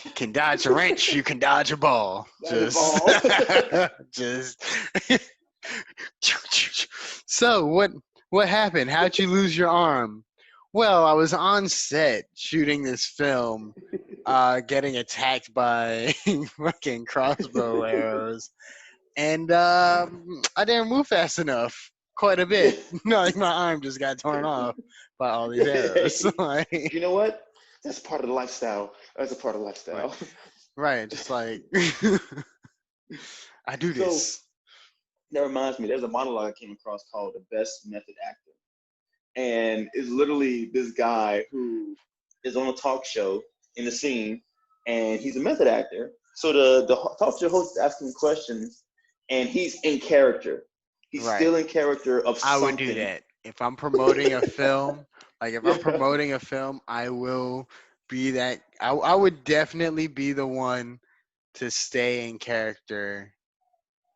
you can dodge a wrench, you can dodge a ball. Not a Just, ball. just. So what happened? How'd you lose your arm? Well, I was on set shooting this film, getting attacked by fucking crossbow arrows, and I didn't move fast enough. Quite a bit. No, like my arm just got torn off by all these arrows. Like, You know what? That's part of the lifestyle. That's a part of the right, lifestyle. right, just like I do So this. that reminds me, there's a monologue I came across called "The Best Method Actor," and it's literally this guy who is on a talk show in the scene, and he's a method actor. So the talk show host is asking questions, and he's in character. He's Right. still in character of I would something. do that. If I'm promoting a film, like if I'm Yeah. promoting a film, I will be that. I would definitely be the one to stay in character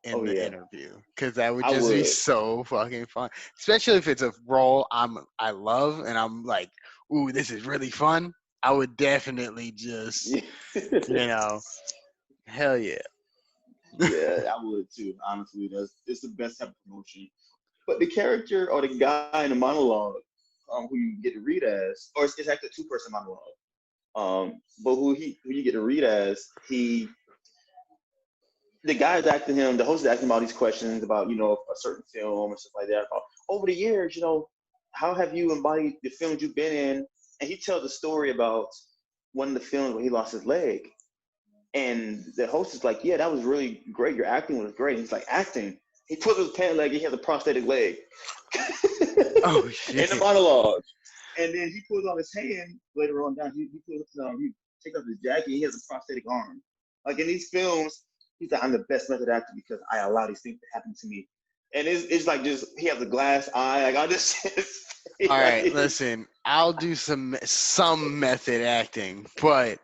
in Oh the yeah, interview because that would I just be would. so fucking fun. Especially if it's a role I love and I'm like, ooh, this is really fun. I would definitely just, Yeah. you know, hell yeah. Yeah, I would too. Honestly, it's the best type of promotion. But the character or the guy in the monologue, who you get to read as, or it's actually a two-person monologue. But who you get to read as, the guy's acting him, the host is asking about these questions about a certain film and stuff like that. Over the years, how have you embodied the films you've been in? And he tells a story about one of the films where he lost his leg. And the host is like, yeah, that was really great. Your acting was great. He's like, acting. He pulls his pant leg and he has a prosthetic leg. Oh In shit. the monologue. And then he pulls on his hand later on down. He takes off his jacket. He has a prosthetic arm. Like in these films, he's like, I'm the best method actor because I allow these things to happen to me. And it's like just he has a glass eye. Like I just. All right, listen. I'll do some method acting, but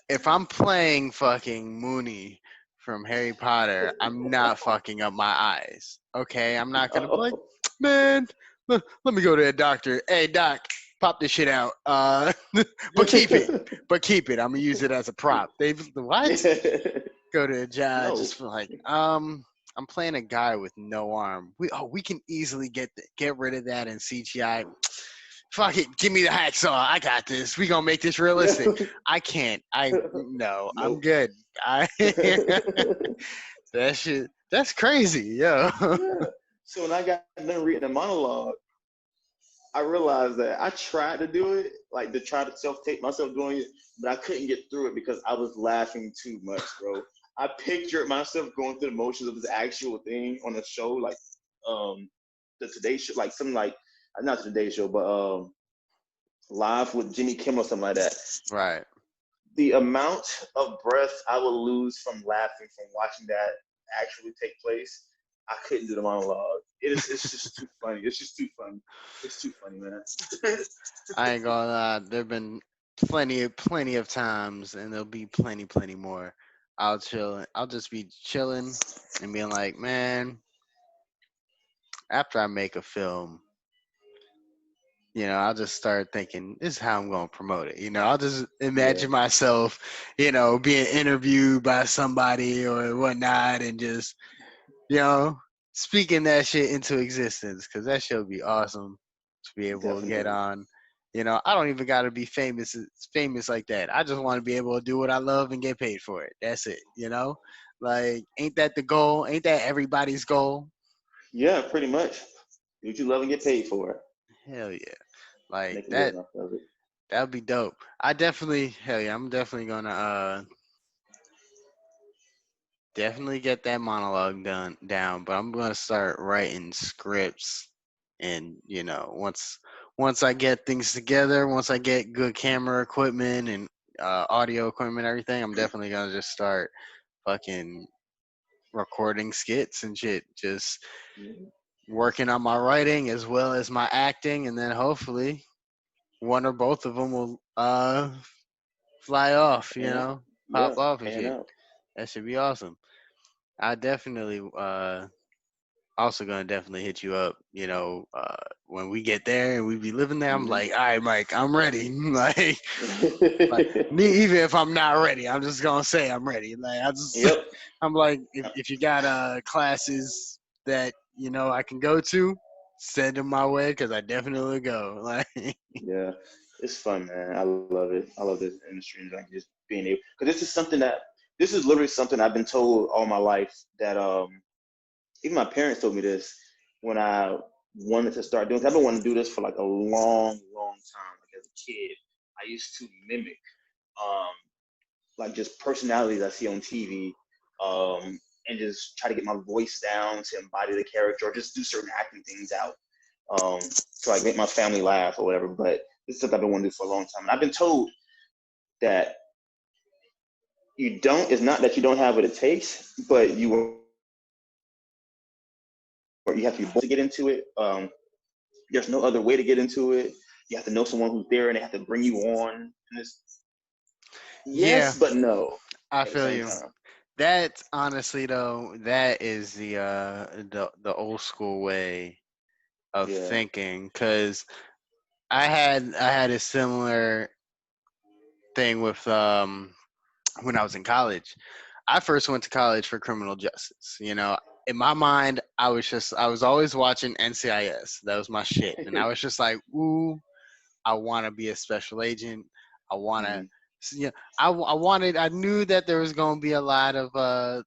if I'm playing fucking Mooney from Harry Potter, I'm not fucking up my eyes. Okay, I'm not gonna be like, man, let me go to a doctor. Hey, doc, pop this shit out. But keep it. But keep it. I'm gonna use it as a prop. What? Go to a job No. just for like, I'm playing a guy with no arm. We can easily get rid of that in CGI. Fuck it, give me the hacksaw. I got this. We gonna make this realistic. I can't. No. I'm Nope. good. That shit. That's crazy, yo. Yeah. So when I got done reading the monologue, I realized that I tried to do it, like to try to self-tape myself doing it, but I couldn't get through it because I was laughing too much, bro. I pictured myself going through the motions of this actual thing on a show, like the Today Show, like something like not the Today Show, but Live with Jimmy Kimmel or something like that. Right. The amount of breath I would lose from laughing from watching that actually take place, I couldn't do the monologue. It's just too funny. It's just too funny. It's too funny, man. I ain't gonna lie. There've been plenty of times, and there'll be plenty more. I'll just be chilling and being like, man, after I make a film, I'll just start thinking, this is how I'm going to promote it. I'll just imagine myself, being interviewed by somebody or whatnot and just, speaking that shit into existence because that shit would be awesome to be able to get Definitely. on. I don't even got to be famous like that. I just want to be able to do what I love and get paid for it. That's it, Like, ain't that the goal? Ain't that everybody's goal? Yeah, pretty much. Do what you love and get paid for it. Hell yeah. Like Make a that living off of it. that'd be dope. I definitely hell yeah, I'm definitely gonna definitely get that monologue done down, but I'm gonna start writing scripts and once I get things together, once I get good camera equipment and audio equipment, everything, I'm definitely gonna just start fucking recording skits and shit. Just Yeah. working on my writing as well as my acting, and then hopefully one or both of them will fly off, Pan out. pop Yeah, off and pan shit. out. That should be awesome. I definitely also gonna definitely hit you up, when we get there and we be living there. I'm Hmm. like, all right, Mike, I'm ready. like me, even if I'm not ready, I'm just gonna say I'm ready. Like Yep. I'm like, if you got classes that I can go to, send them my way because I definitely go. Like, Yeah, it's fun, man. I love it. I love this industry and like just being able because this is literally something I've been told all my life that even my parents told me this when I wanted to start doing. I've been wanting to do this for like a long, long time. Like as a kid, I used to mimic um like just personalities I see on TV, and just try to get my voice down to embody the character or just do certain acting things out, to like make my family laugh or whatever. But this is something I've been wanting to do for a long time. And I've been told that you don't. It's not that you don't have what it takes, but you have to be born to get into it. There's no other way to get into it. You have to know someone who's there, and they have to bring you on. And it's yeah, yes, but no I at the feel same you. time. That honestly though, that is the old school way of Yeah. thinking. Cause I had a similar thing with when I was in college. I first went to college for criminal justice. In my mind, I was always watching NCIS. That was my shit, and I was just like, ooh, I want to be a special agent. I want to, Mhm. I knew that there was going to be a lot of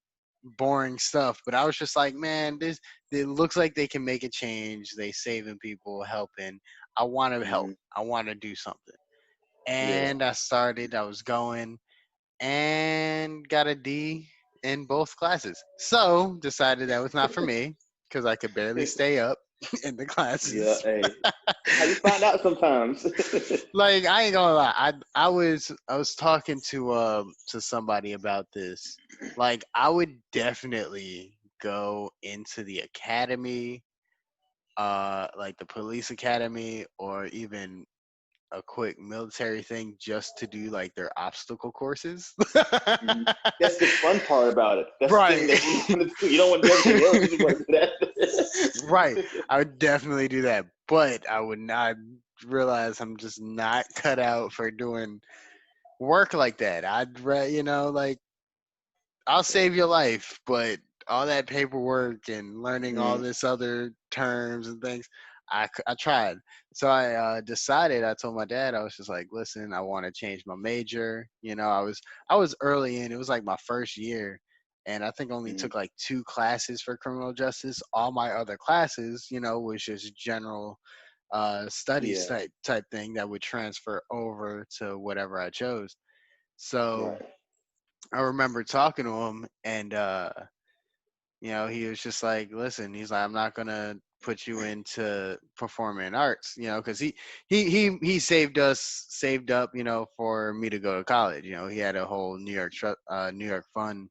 boring stuff, but I was just like, man, it looks like they can make a change. They saving people, helping. I want to help. Mhm. I want to do something. Yeah. And I was going and got a D in both classes. So decided that was not for me because I could barely stay up in the Yeah. classes. Hey, that's how you find out sometimes. Like I ain't gonna lie, I was talking to somebody about this. Like I would definitely go into the academy, like the police academy, or even a quick military thing just to do like their obstacle courses. Mhm. That's the fun part about it. That's the thing Right. that you want to do. You don't want to do everything else. You just want to do Right. that. I would definitely do that. But I would not realize I'm just not cut out for doing work like that. Like I'll save your life, but all that paperwork and learning all Mhm. this other terms and things, I tried. So I decided. I told my dad, I was just like, listen, I want to change my major. I was early in. It was like my first year, and I think only Mhm. took like 2 classes for criminal justice. All my other classes, was just general studies Yeah. type thing that would transfer over to whatever I chose. So Right. I remember talking to him, and he was just like, "Listen," he's like, "I'm not gonna put you into performing arts, because he saved up, for me to go to college. He had a whole New York fund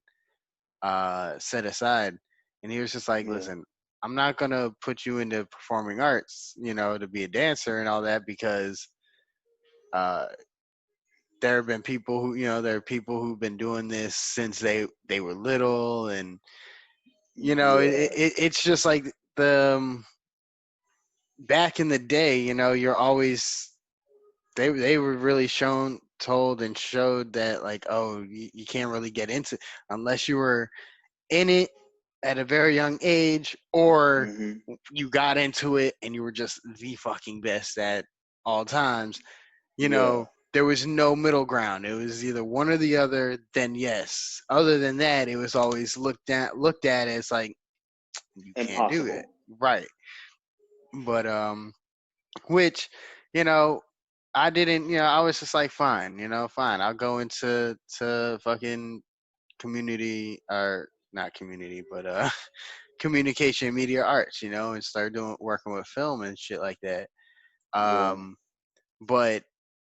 set aside, and he was just like, Yeah. "Listen, I'm not gonna put you into performing arts, to be a dancer and all that because." Uh, there have been people there are people who've been doing this since they were little, and Yeah. it's just like the back in the day, you're always they were really told and showed that like, oh, you can't really get into unless you were in it at a very young age, or Mhm. you got into it and you were just the fucking best at all times. Yeah. There was no middle ground. It was either one or the other, then yes. Other than that, it was always looked at as like, You can't do that. Impossible. Right. But which, you know, I didn't, I was just like, fine, fine. I'll go into to fucking community, or not community, but communication and media arts, and start doing working with film and shit like that. Yeah. Um but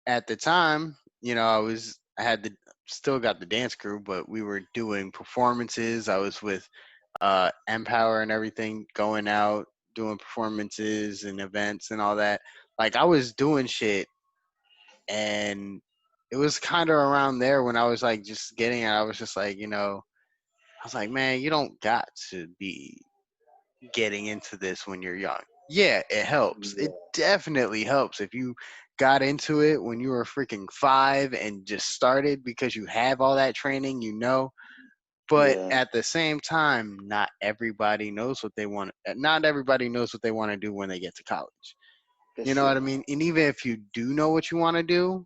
at the time, I had the still got the dance crew, but we were doing performances. I was with Empower and everything, going out doing performances and events and all that. Like I was doing shit, and it was kind of around there when I was like just getting it. I was just like, I was like, man, you don't got to be getting into this when you're young. Yeah, it helps. It Yeah. definitely helps if you got into it when you were freaking 5 and just started because you have all that training. But Yeah. at the same time, not everybody knows what they want. Not everybody knows what they want to do when they get to college. That's You know true. what I mean? And even if you do know what you want to do,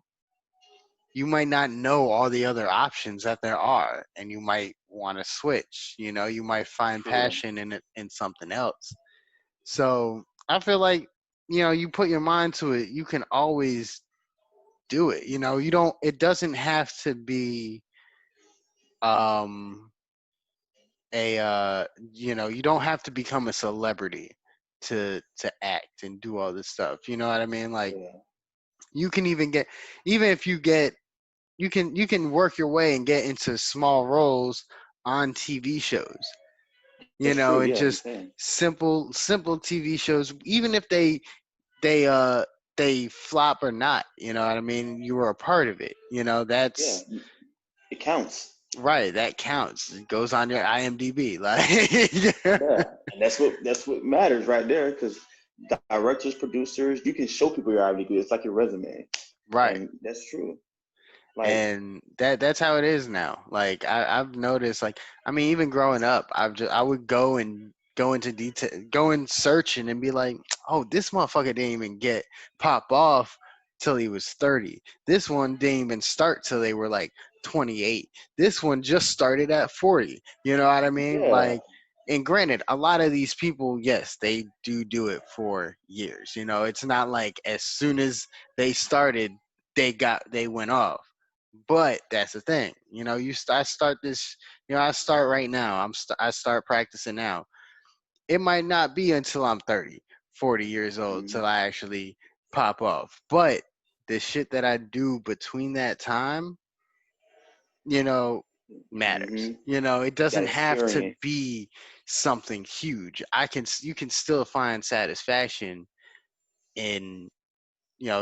you might not know all the other options that there are, and you might want to switch. You might find True. passion in it in something else. So I feel like, you put your mind to it, you can always do it. You don't, it doesn't have to be um you don't have to become a celebrity to act and do all this stuff. You know what I mean? Like Yeah. you can even if you get, you can work your way and get into small roles on TV shows. That's true. And Yeah, you just can. simple TV shows, even if they they flop or not, you know what I mean, you were a part of it. Yeah, That's it counts. right, that counts. It goes on your IMDb, like Yeah, and that's what matters right there. Because directors, producers, you can show people your IMDb. It's like your resume, right. and that's true. Like, And that's how it is now. Like I've noticed, like, I mean, even growing up, I would go into detail, go in searching and be like, oh, this motherfucker didn't even get pop off till he was 30. This one didn't even start till they were like 28. This one just started at 40. You know what I mean? yeah, Like, and granted, a lot of these people, yes, they do it for years. It's not like as soon as they started, they went off. But that's the thing, I start this, I start right now. I start practicing now. It might not be until I'm 30, 40 years old mm-hmm, till I actually pop off. But the shit that I do between that time, you know, matters. mm-hmm. It That doesn't have to experience. be something huge. You can still find satisfaction in,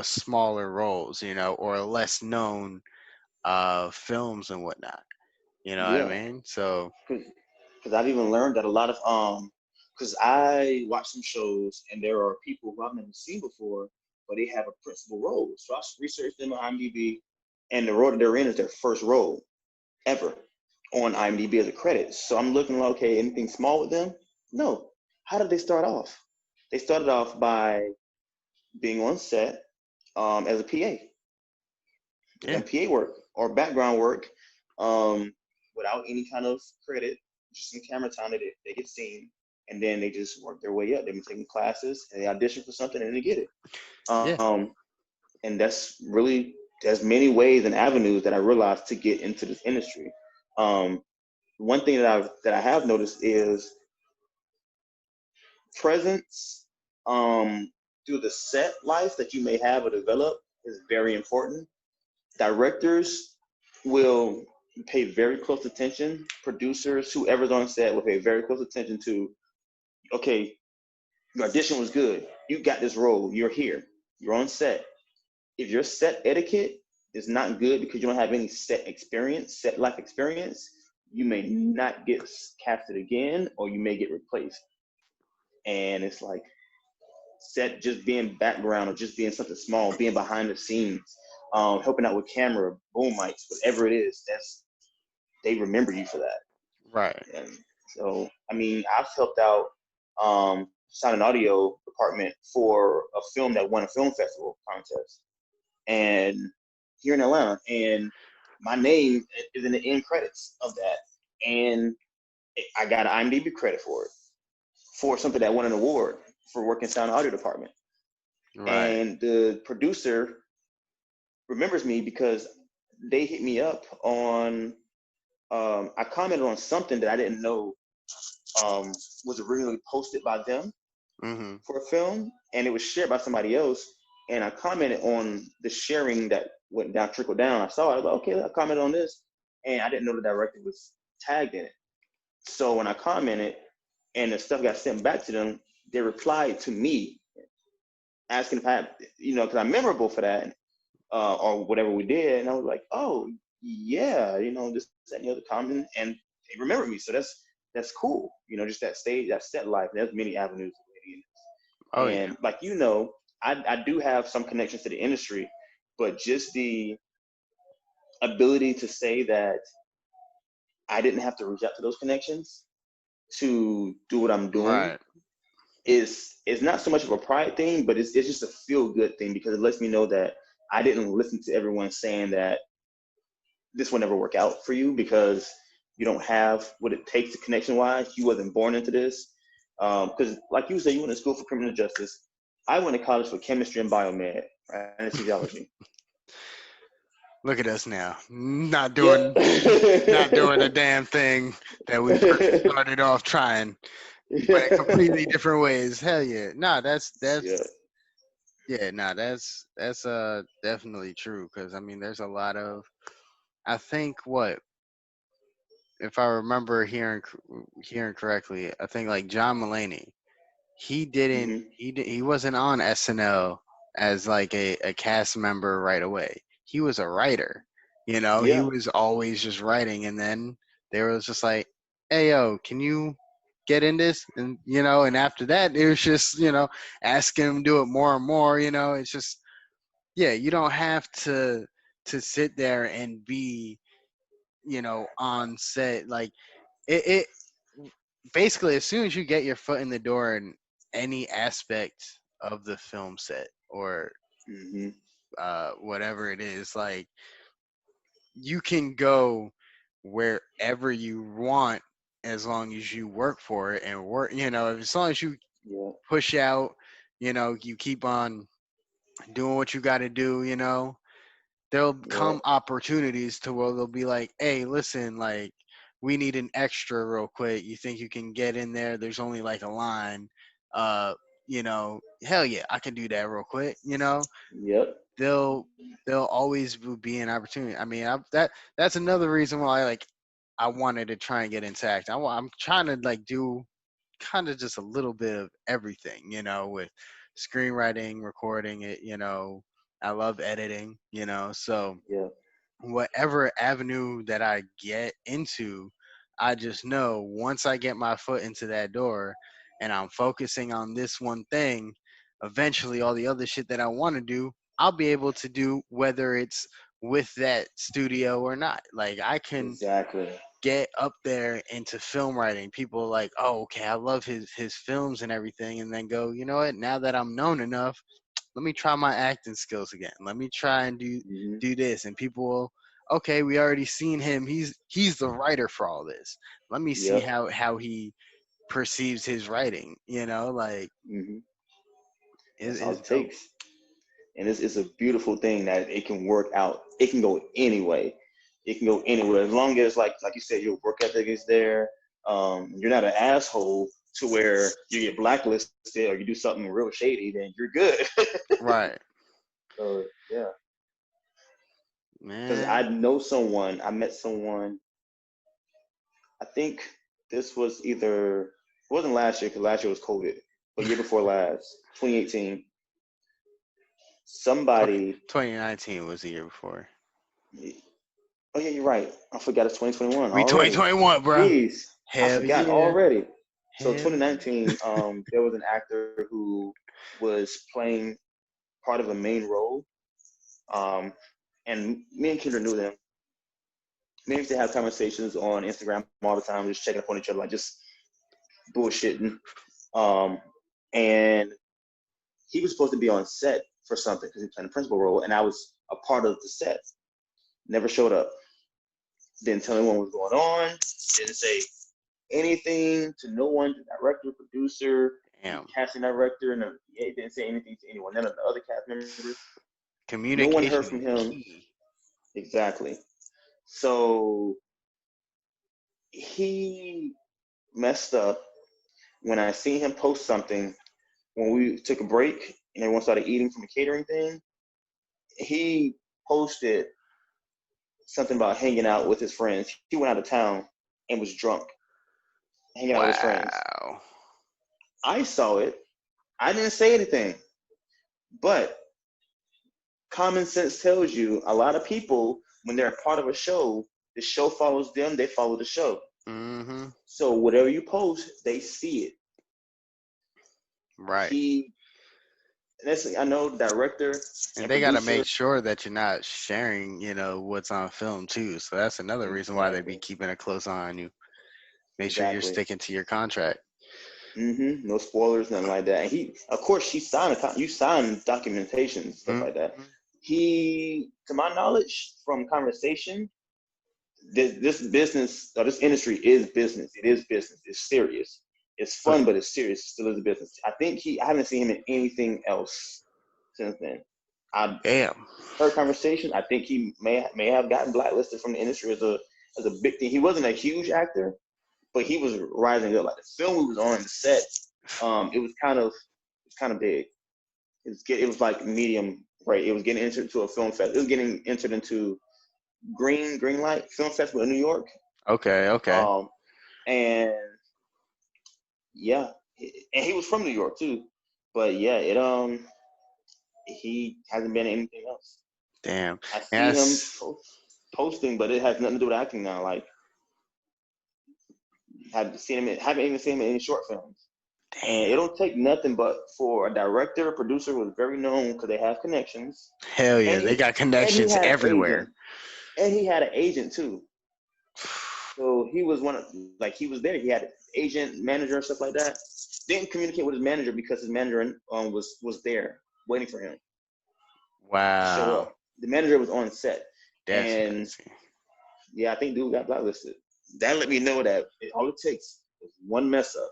smaller roles, or less known films and whatnot. You know what I Yeah, mean? So because I've even learned that a lot of because I watch some shows and there are people who I've never seen before, but they have a principal role. So I researched them on IMDb, and the role that they're in is their first role ever on IMDb as a credit. So I'm looking like, okay, anything small with them? No. How did they start off? They started off by being on set as a PA. They've yeah, done PA work or background work without any kind of credit, just some camera time that they get seen, and then they just work their way up. They've been taking classes and they audition for something and they get it. yeah, Um, and that's really, there's many ways and avenues that I realized to get into this industry. Um, One thing that I have noticed is presence through the set life that you may have or develop is very important. Directors will pay very close attention. Producers, whoever's on set, will pay very close attention to, okay, your audition was good. You got this role. You're here. You're on set. If your set etiquette is not good because you don't have any set experience, set life experience, you may not get casted again, or you may get replaced. And it's like, set just being background or just being something small, being behind the scenes, helping out with camera, boom mics, whatever it is, that's, they remember you for that. right. And so, I mean, I've helped out sound and audio department for a film that won a film festival contest, and here in Atlanta, and my name is in the end credits of that, and I got an IMDb credit for it. for something that won an award for working sound and audio department. Right. And the producer remembers me because they hit me up on, I commented on something that I didn't know was originally posted by them Mm-hmm. for a film, and it was shared by somebody else. And I commented on the sharing that went down, trickled down. I saw it. I was like, okay, I commented on this, and I didn't know the director was tagged in it. So when I commented and the stuff got sent back to them, they replied to me asking if I had, because I'm memorable for that, or whatever we did. And I was like, oh, yeah, this and the other comment, and they remember me. So that's cool. Just that stage, that set life. There's many avenues of Oh it. yeah. And like, I do have some connections to the industry, but just the ability to say that I didn't have to reach out to those connections to do what I'm doing Right. is not so much of a pride thing, but it's just a feel good thing, because it lets me know that I didn't listen to everyone saying that this will never work out for you because you don't have what it takes to connection wise. You wasn't born into this. Because like you said, you went to school for criminal justice. I went to college for chemistry and biomed, right? Anesthesiology. Look at us now, Yeah. not doing the damn thing that we first started off trying, but in completely different ways. Hell yeah. Nah, Yeah. yeah, nah, that's definitely true. Cause I mean, there's a lot of, I think what, if I remember hearing correctly, I think like John Mulaney, Hmm. he wasn't on SNL as like a cast member right away. He was a writer. He Yeah. was always just writing, and then there was just like, hey yo, can you get in this? And after that it was just, ask him to do it more and more, it's just, yeah, you don't have to sit there and be, on set. Like it basically, as soon as you get your foot in the door in any aspect of the film set or Hmm. whatever it is, like, you can go wherever you want as long as you work for it and work, as long as you Yeah. push out, you keep on doing what you got to do, there'll Yeah. come opportunities to where they'll be like, hey, listen, like, we need an extra real quick. You think you can get in there? There's only like a line. Uh, hell yeah, I can do that real quick. Yep. They'll they'll always be an opportunity. I mean, that's another reason why, like, I wanted to try and get into acting. I'm trying to like do kind of just a little bit of everything, with screenwriting, recording it. I love editing. So Yeah. whatever avenue that I get into, I just know once I get my foot into that door and I'm focusing on this one thing, eventually all the other shit that I want to do, I'll be able to do, whether it's with that studio or not. Like, I can Exactly. get up there into film writing. People are like, oh, okay, I love his films and everything, and then go, you know what? Now that I'm known enough, let me try my acting skills again. Let me try and Hmm. do this. And people will, okay, we already seen him. He's the writer for all this. Let me see Yep. how he perceives his writing. Like, Hmm. That's all it's it dope. takes. And it's a beautiful thing that it can work out. It can go any way. It can go anywhere as long as, like you said, your work ethic is there. You're not an asshole to where you get blacklisted or you do something real shady. Then you're good. Right, So yeah, because man. I met someone. I think this was either, it wasn't last year because last year was COVID, but year before last, 2018. Somebody, 2019 was the year before. oh yeah, you're right. I forgot it's 2021 We already. 2021, bro. Jeez, I Hell forgot yeah. already. So Hell yeah. 2019, there was an actor who was playing part of a main role, um, and me and Kendra knew them. We used to have conversations on Instagram all the time, just checking up on each other, like just bullshitting. Um, and he was supposed to be on set for something because he was playing a principal role, and I was a part of the set. Never showed up. Didn't tell anyone what was going on. Didn't say anything to no one, the director, producer, the Damn. casting director, and he didn't say anything to anyone. None of the other cast members. No one heard from Communication is him. key. Exactly. So he messed up when I seen him post something when we took a break and everyone started eating from the catering thing. He posted something about hanging out with his friends. He went out of town and was drunk, hanging out with his friends. Wow. I saw it. I didn't say anything, but common sense tells you a lot of people, when they're a part of a show, the show follows them, they follow the show. Mm-hmm. So whatever you post, they see it. Right. He, I know, director And and they got to producer. make sure that you're not sharing, what's on film too. So that's another reason why they be Exactly. keeping a close eye on you. Make sure you're Exactly. sticking to your contract. No spoilers, nothing like that. And he, of course, you sign documentation, stuff like that. Mm-hmm. He, to my knowledge, from conversation, this business or this industry is business. It is business. It's serious. It's fun, but it's serious. It still is a business. I haven't seen him in anything else since then. I Damn. heard conversation. I think he may have gotten blacklisted from the industry as a big thing. He wasn't a huge actor, but he was rising up. Like the film we was on, the set, it was kind of big. It was like medium, right? It was getting entered into a film fest. It was getting entered into Green Light Film Festival in New York. Okay. Okay. Um, and yeah, and he was from New York too. But yeah, he hasn't been in anything else. Damn. I see him Yes. posting, but it has nothing to do with acting now. Like, haven't even seen him in any short films. And it Damn. don't take nothing but for a director, a producer who is very known because they have connections, Hell yeah. and They got he connections had an everywhere. agent, and he had an agent too. So he was he was there. He had an agent, manager, and stuff like that. Didn't communicate with his manager because his manager was there waiting for him to show Wow. up. The manager was on set, That's and crazy. yeah, I think dude got blacklisted. That let me know that all it takes is one mess up,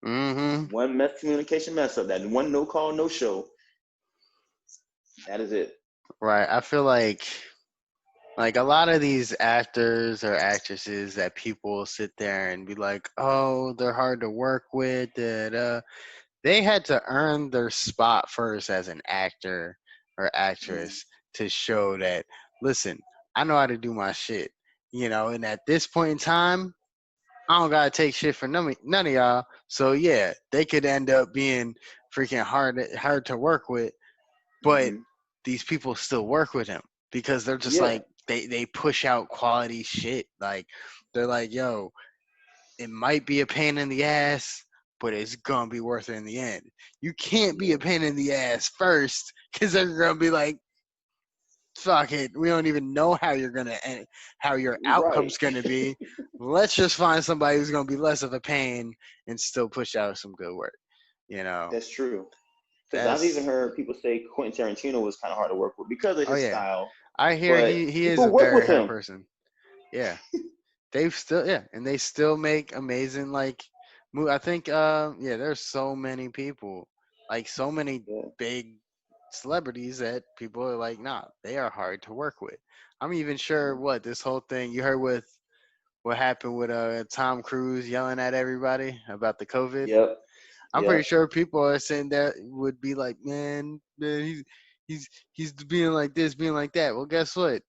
Mm-hmm. one communication mess up, that one no call, no show. That is it. Right. I feel like a lot of these actors or actresses that people sit there and be like, oh, they're hard to work with. They had to earn their spot first as an actor or Mm, actress to show that, listen, I know how to do my shit. And at this point in time, I don't gotta take shit for none of y'all. So yeah, they could end up being freaking hard to work with, but mm-hmm. these people still work with him because they're just Yeah, like they push out quality shit. Like they're like, yo, it might be a pain in the ass, but it's gonna be worth it in the end. You can't be yeah, a pain in the ass first because they're gonna be like, fuck it, we don't even know how you're gonna end, how your right. outcome's gonna be. Let's just find somebody who's gonna be less of a pain and still push out some good work. You know, That's true. Because I've even that's heard people say Quentin Tarantino was kind of hard to work with because of oh his yeah. style, I hear but he is people a work very with hard him. person. Yeah. And they still make amazing I think yeah, there's so many people, like so many Yeah. big celebrities that people are like, nah, they are hard to work with. I'm even sure what this whole thing you heard with what happened with Tom Cruise yelling at everybody about the COVID. Yep. I'm pretty Yep. sure people are saying that would be like, man, he's being like this, being like that. Well, guess what?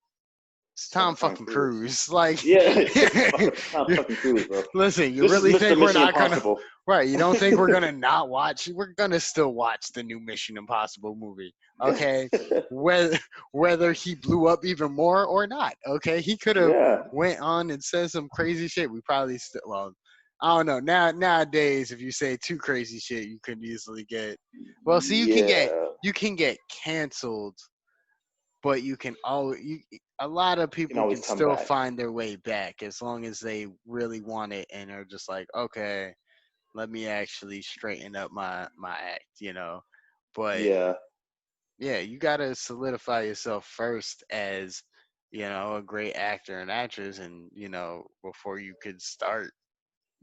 It's It's Tom fucking Tom fucking Cruise. Cruise. Like, Yeah, it's Tom fucking Cruise, bro. listen, you This is really Mr. think we're Mission not gonna, Impossible. right? You don't think we're gonna not watch? We're gonna still watch the new Mission Impossible movie, okay? Whether whether he blew up even more or not, okay? He could have Yeah. went on and said some crazy shit. We probably still, well, I don't know. Nowadays, if you say too crazy shit, you can easily get. Well, see, Yeah. you can get canceled, but you can a lot of You can people always can come still back. find their way back as long as they really want it and are just like, okay, let me actually straighten up my act. But Yeah. yeah, you got to solidify yourself first as a great actor and actress, and before you could start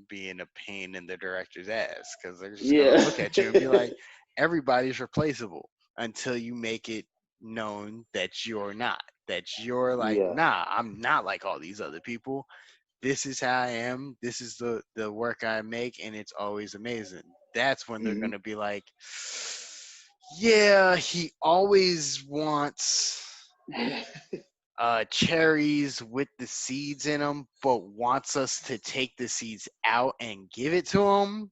being a pain in the director's ass because they're just gonna Yeah. look at you and be like, everybody's replaceable until you make it known that you're not. That you're like, Yeah. nah, I'm not like all these other people. This is how I am. This is the work I make, and it's always amazing. That's when they're Hmm. gonna be like, yeah, he always wants cherries with the seeds in them, but wants us to take the seeds out and give it to him.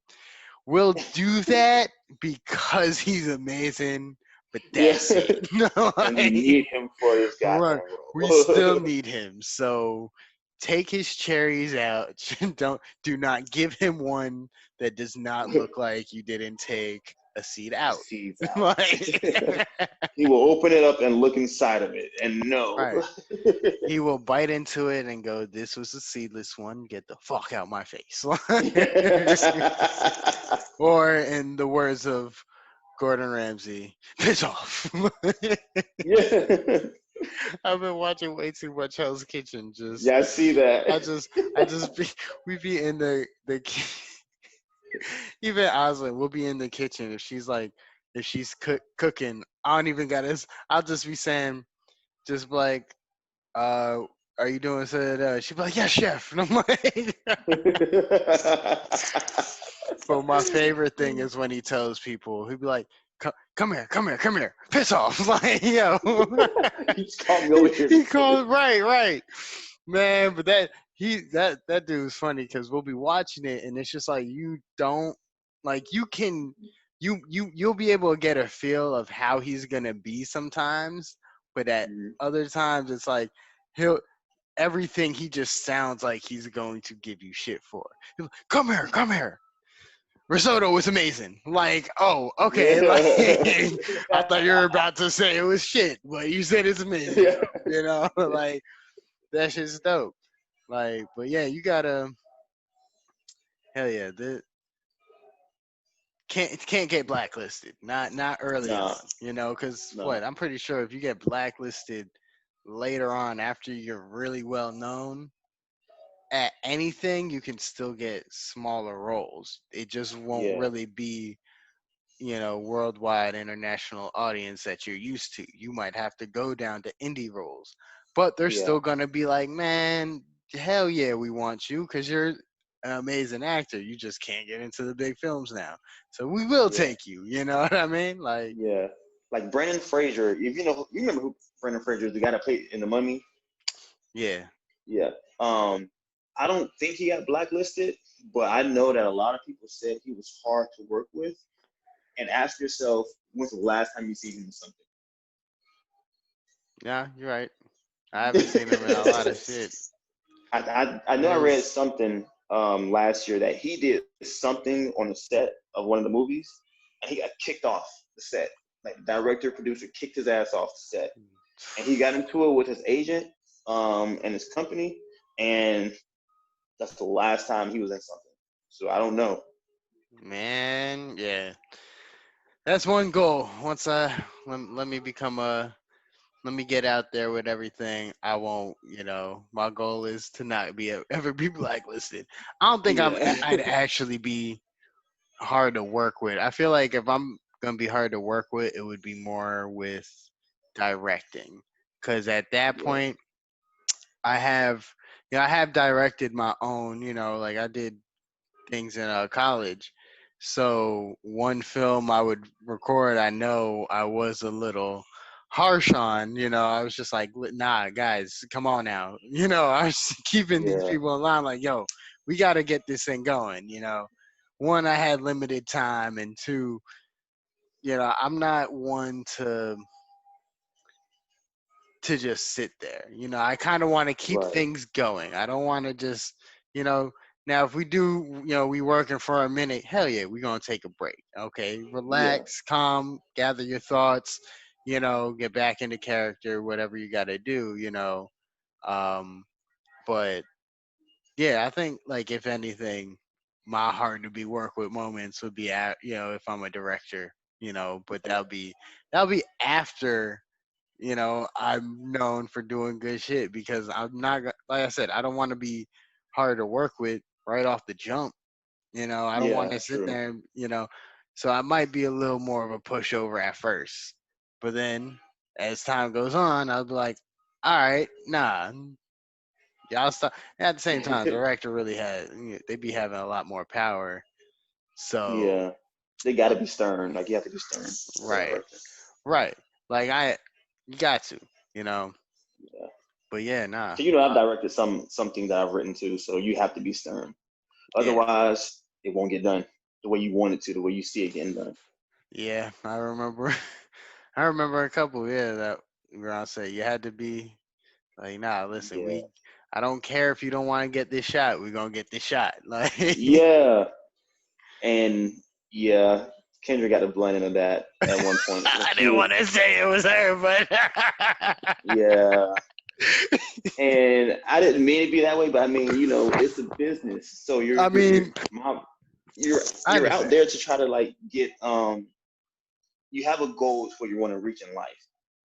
We'll do that because he's amazing, but Yeah. that's it. And we Like, need him for this right. goddamn We still role. need him. So take his cherries out. Do not give him one that does not look like you didn't take a seed The out. seeds out. Like, He will open it up and look inside of it and no. right. He will bite into it and go, "This was a seedless one. Get the fuck out my face." Or in the words of Gordon Ramsay, piss off. Yeah. I've been watching way too much Hell's Kitchen. Yeah, I see I that. just, I just be, we be in even Oslin will be in the kitchen if she's cooking. I don't even got this. I'll just be saying, just like, uh, are you doing so? She'd be like, yeah, chef. And I'm like, but my favorite thing is when he tells people, he'd be like, come here, come here, come here, piss off. Like, yo. You just called me over here. He called, right. Man, but that dude's funny because we'll be watching it and it's just like you don't like you can you'll be able to get a feel of how he's gonna be sometimes, but at Mhm. other times it's like he'll everything he just sounds like he's going to give you shit for. He'll, come here, come here. Risotto was amazing. Like, oh, okay. Like, Yeah. I thought you were about to say it was shit, but you said it's amazing. Yeah. You know, like that shit's dope. Like, but yeah, you gotta hell yeah, the can't get blacklisted. Not early Nah, on, you know, because no. what I'm pretty sure if you get blacklisted later on after you're really well known at anything, you can still get smaller roles. It just won't Yeah. really be worldwide international audience that you're used to. You might have to go down to indie roles, but they're Yeah. still gonna be like, man, hell yeah, we want you because you're an amazing actor. You just can't get into the big films now, so we will Yeah. take you. You know what I mean? Like, Yeah. Like Brendan Fraser, if you remember who Brendan Fraser is, the guy that played in The Mummy? yeah, Yeah. Um, I don't think he got blacklisted, but I know that a lot of people said he was hard to work with. And ask yourself, when's the last time you seen him in yeah, you're right. I haven't seen him in a lot something? of shit. I know I read There's something last year that he did something on the set of one of the movies and he got kicked off the set. Like the director, producer kicked his ass off the set. And he got into it with his agent and his company, and that's the last time he was in something. So I don't know. man, yeah. That's one goal. Once let me become a let me get out there with everything. I won't, my goal is to not be ever be blacklisted. I don't think Yeah. I'd actually be hard to work with. I feel like if I'm gonna be hard to work with, it would be more with directing, because at that Yeah. point, I have, I have directed my own. Like I did things in college. So one film I would record, I know I was a little harsh on. I was just like, nah, guys, come on now. I was keeping these Yeah. people in line, like, yo, we got to get this thing going. One, I had limited time, and two, I'm not one to just sit there. I kind of want to keep Right. things going. I don't want to just, you know, now if we do, we working for a minute, hell yeah, we're going to take a break. Okay. Yeah. Relax, calm, gather your thoughts, get back into character, whatever you got to do, Um, but yeah, I think like if anything, my hard to be work with moments would be at, if I'm a director, but that'll be after I'm known for doing good shit because I'm not like I said, I don't want to be hard to work with right off the jump. I don't want Yeah, to sit true. there and, so I might be a little more of a pushover at first. But then as time goes on, I'll be like, all right, nah, y'all stop. At the same time, the director really they be having a lot more power. So, Yeah, they got uh, to be stern. Like you have to be stern as a right, director. right. Like, you got to, you know. Yeah. But yeah, nah. So I've directed something that I've written too. So you have to be stern. Yeah, Otherwise, it won't get done the way you want it to, the way you see it getting done. yeah. I remember, I remember a couple. Yeah, that where I say you had to be like, nah. Listen, Yeah. I don't care if you don't want to get this shot. We're gonna get this shot. Like, Yeah. And yeah, Kendra got the blend into that at one point when I she didn't was, want to say it was her, but yeah. And I didn't mean it to be that way, but I mean, it's a business. So I mean, you're I you're out understand. there to try to like get you have a goal for you want to reach in life.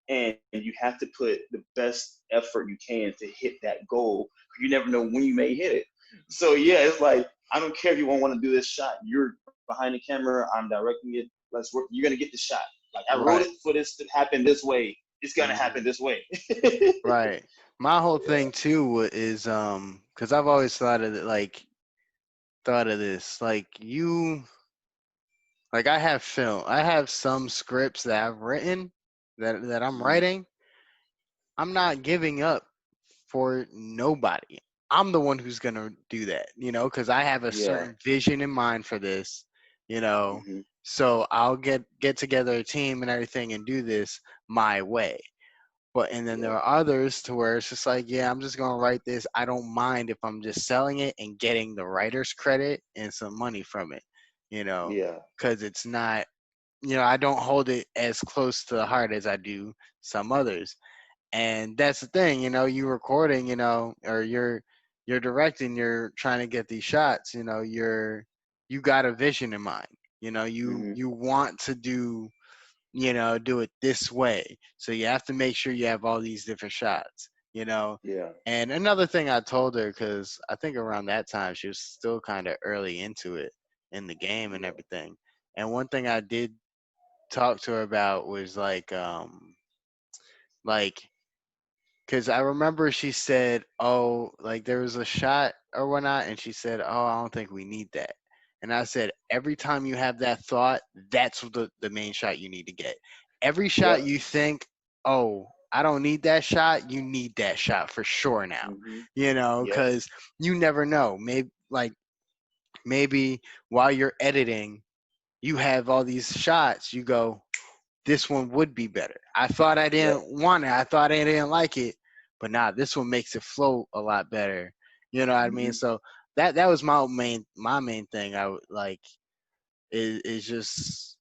And you have to put the best effort you can to hit that goal. You never know when you may hit it. So yeah, it's like I don't care if you won't want to do this shot. You're behind the camera. I'm directing it. Let's work. You're gonna get the shot. Like I wrote Right. it for this to happen this way. It's gonna Mhm. happen this way. Right. My whole Yeah. thing too is because I've always thought of this like I have I have some scripts that I've written that I'm Mhm. writing. I'm not giving up for nobody. I'm the one who's gonna do that, because I have a Yeah. certain vision in mind for this, you know. Hmm. So I'll get together a team and everything and do this my way. But and then there Yeah. are others to where it's just like, yeah, I'm just gonna write this. I don't mind if I'm just selling it and getting the writer's credit and some money from it, you know, Yeah. because it's not, I don't hold it as close to the heart as I do some others. And that's the thing, you recording, or you're directing, you're trying to get these shots, you got a vision in mind, Hmm. you want to do it this way. So you have to make sure you have all these different shots. Yeah. And another thing I told her, because I think around that time she was still kind of early into it in the game and Yeah. everything. And one thing I did talk to her about was like because I remember she said, "Oh, like there was a shot or whatnot," and she said, "Oh, I don't think we need that." And I said, "Every time you have that thought, that's the main shot you need to get. Every shot Yep. you think, oh, I don't need that shot, you need that shot for sure now. Hmm. Yep. Because you never know. Maybe while you're editing, you have all these shots. You go, this one would be better. I thought I Yep. didn't want it. I thought I didn't like it, but nah, this one makes it flow a lot better. You know what I mean? Hmm. So that was my main thing. I would like is just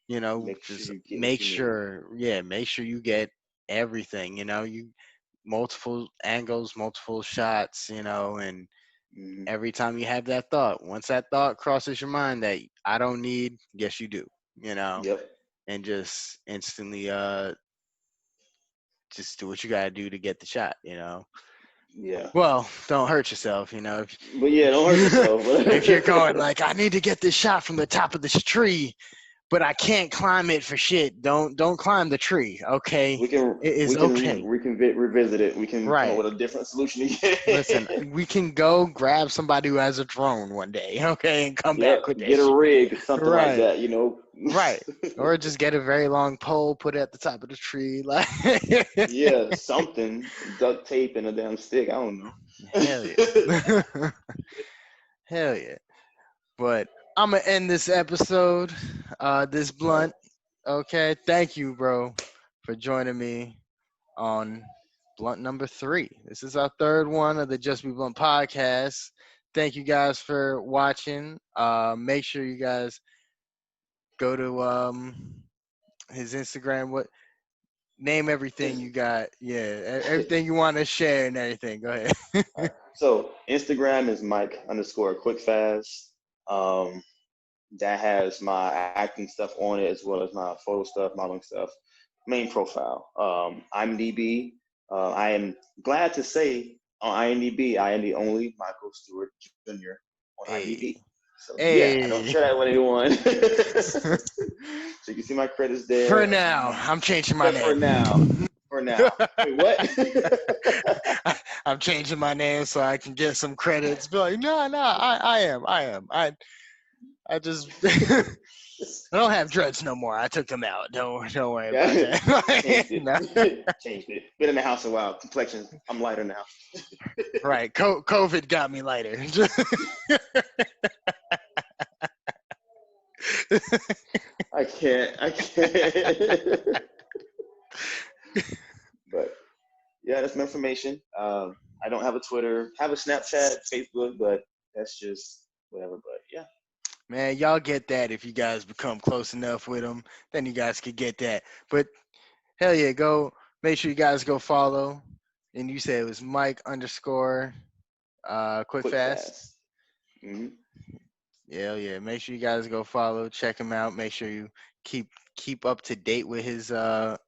Make sure just you get what make you need. sure, yeah, make sure you get everything. You multiple angles, multiple shots. And Hmm. every time you have that thought, once that thought crosses your mind that I don't need, yes you do. You know Yep. and just instantly just do what you gotta do to get the shot. Yeah. Well, don't hurt yourself, But yeah, don't hurt yourself. if you're going like, I need to get this shot from the top of this tree, but I can't climb it for shit. Don't climb the tree, okay? we can It is we can okay. revisit it. We can come up Right. with a different solution again. Listen, we can go grab somebody who has a drone one day, okay, and come Yep. back with that Get a shit. rig, something like Right. that. Right. Or just get a very long pole, put it at the top of the tree, like Yeah, something. Duct tape and a damn stick. I don't know. hell yeah. Hell yeah. But I'm gonna end this episode, this All right. blunt. Okay. Thank you, bro, for joining me on blunt number 3. This is our third one of the Just Be Blunt podcast. Thank you guys for watching. Make sure you guys go to his Instagram. What name everything Is you got? Yeah, everything you want to share and everything. Go ahead. All right. So Instagram is Mike_quickfast. That has my acting stuff on it as well as my photo stuff, modeling stuff. Main profile. IMDb. I am glad to say on IMDb, I am the only Michael Stewart Jr. on Hey, IMDb. So yeah, I don't hey. share that with anyone. So you can see my credits there. For now, I'm changing my Yeah, for name. now. For now. Wait, what? I'm changing my name so I can get some credits. Be like, no, I am. I just I don't have dreads no more. I took them out. Don't worry about Yeah, that. changed it. No. Changed it. Been in the house a while. Complexion, I'm lighter now. Right. COVID got me lighter. I can't. But yeah, that's my information. I don't have a Twitter. I have a Snapchat, Facebook, but that's just whatever. But yeah. Man, y'all get that if you guys become close enough with them, then you guys could get that. But hell yeah, go make sure you guys go follow. And you said it was Mike underscore quick Quick fast. fast. Mm-hmm. Yeah. Make sure you guys go follow, check him out. Make sure you keep up to date with his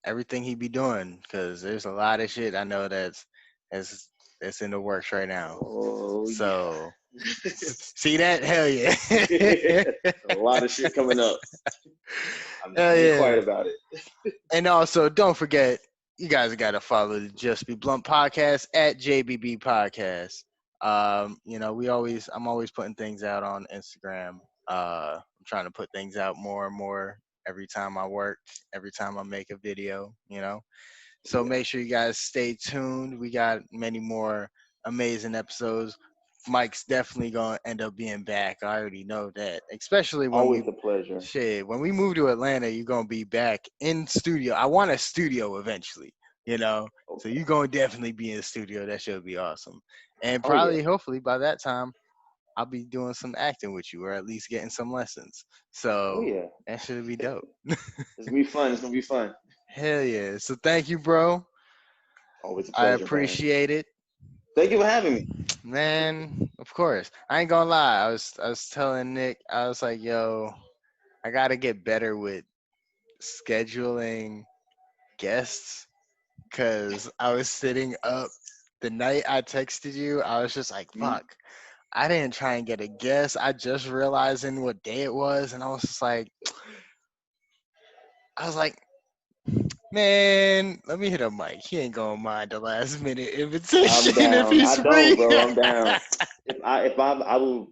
everything he be doing, because there's a lot of shit I know that's in the works right now. Oh So yeah. see that? Hell yeah. A lot of shit coming up. Hell I ain't yeah. quiet about it. And also, don't forget, you guys got to follow the Just Be Blunt Podcast at JBB Podcast. I'm always putting things out on Instagram. I'm trying to put things out more and more every time I work, every time I make a video. So Yeah. make sure you guys stay tuned. We got many more amazing episodes. Mike's definitely gonna end up being back. I already know that. Especially Always a pleasure. when we move to Atlanta, you're gonna be back in studio. I want a studio eventually. So Okay. you're gonna definitely be in the studio. That should be awesome. And Oh yeah. probably, hopefully, by that time, I'll be doing some acting with you, or at least getting some lessons. Oh So yeah. that should be dope. It's gonna be fun. It's gonna be fun. Hell yeah. So thank you, bro. Always a I pleasure, man. appreciate it. Thank you for having me. Man, of course. I ain't gonna lie. I was telling Nick, I was like, yo, I gotta get better with scheduling guests, because I was sitting up the night I texted you. I was just like, Mhm. fuck. I didn't try and get a guest. I just realizing what day it was, and I was like, man, let me hit up Mike. He ain't gonna mind the last minute I'm invitation if down. he's I don't, free. bro. I'm down. If I will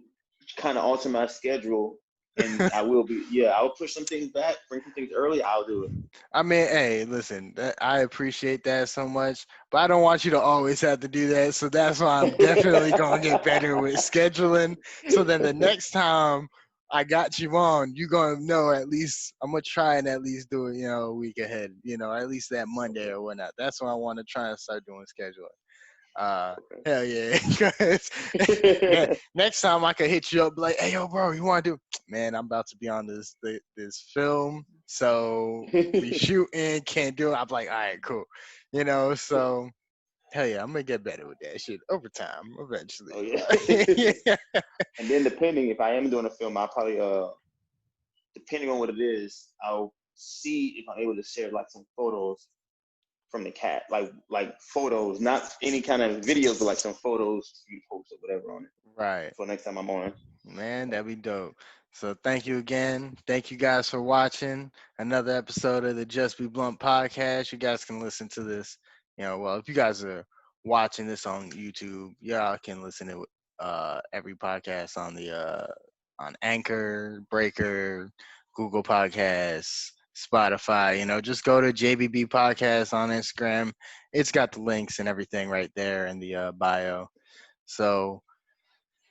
kind of alter my schedule, and I will be. Yeah, I will push some things back, bring some things early. I'll do it. I mean, hey, listen, I appreciate that so much, but I don't want you to always have to do that. So that's why I'm definitely going to get better with scheduling. So then the next time I got you on, you're going to know at least, I'm going to try and at least do it, a week ahead, at least that Monday or whatnot. That's when I want to try and start doing scheduling. Hell yeah. 'Cause next time I could hit you up like, hey, yo, bro, you want to do? Man, I'm about to be on this film, so we shooting, can't do it. I'm like, all right, cool. So hell yeah, I'm gonna get better with that shit over time, Oh eventually. yeah. Yeah. And then depending if I am doing a film, I'll probably depending on what it is, I'll see if I'm able to share like some photos from the cat, like photos, not any kind of videos, but like some photos you post or whatever on it Right. for next time I'm on. Man, that'd be dope. So thank you again. Thank you guys for watching another episode of the Just Be Blunt podcast. You guys can listen to this. Well, if you guys are watching this on YouTube, y'all can listen to every podcast on Anchor, Breaker, Google Podcasts, Spotify. Just go to JBB Podcast on Instagram. It's got the links and everything right there in the bio. So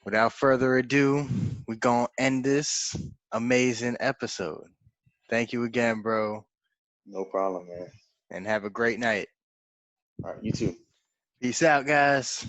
without further ado, we're going to end this amazing episode. Thank you again, bro, No problem, man. and have a great night. All right, you too. Peace out, guys.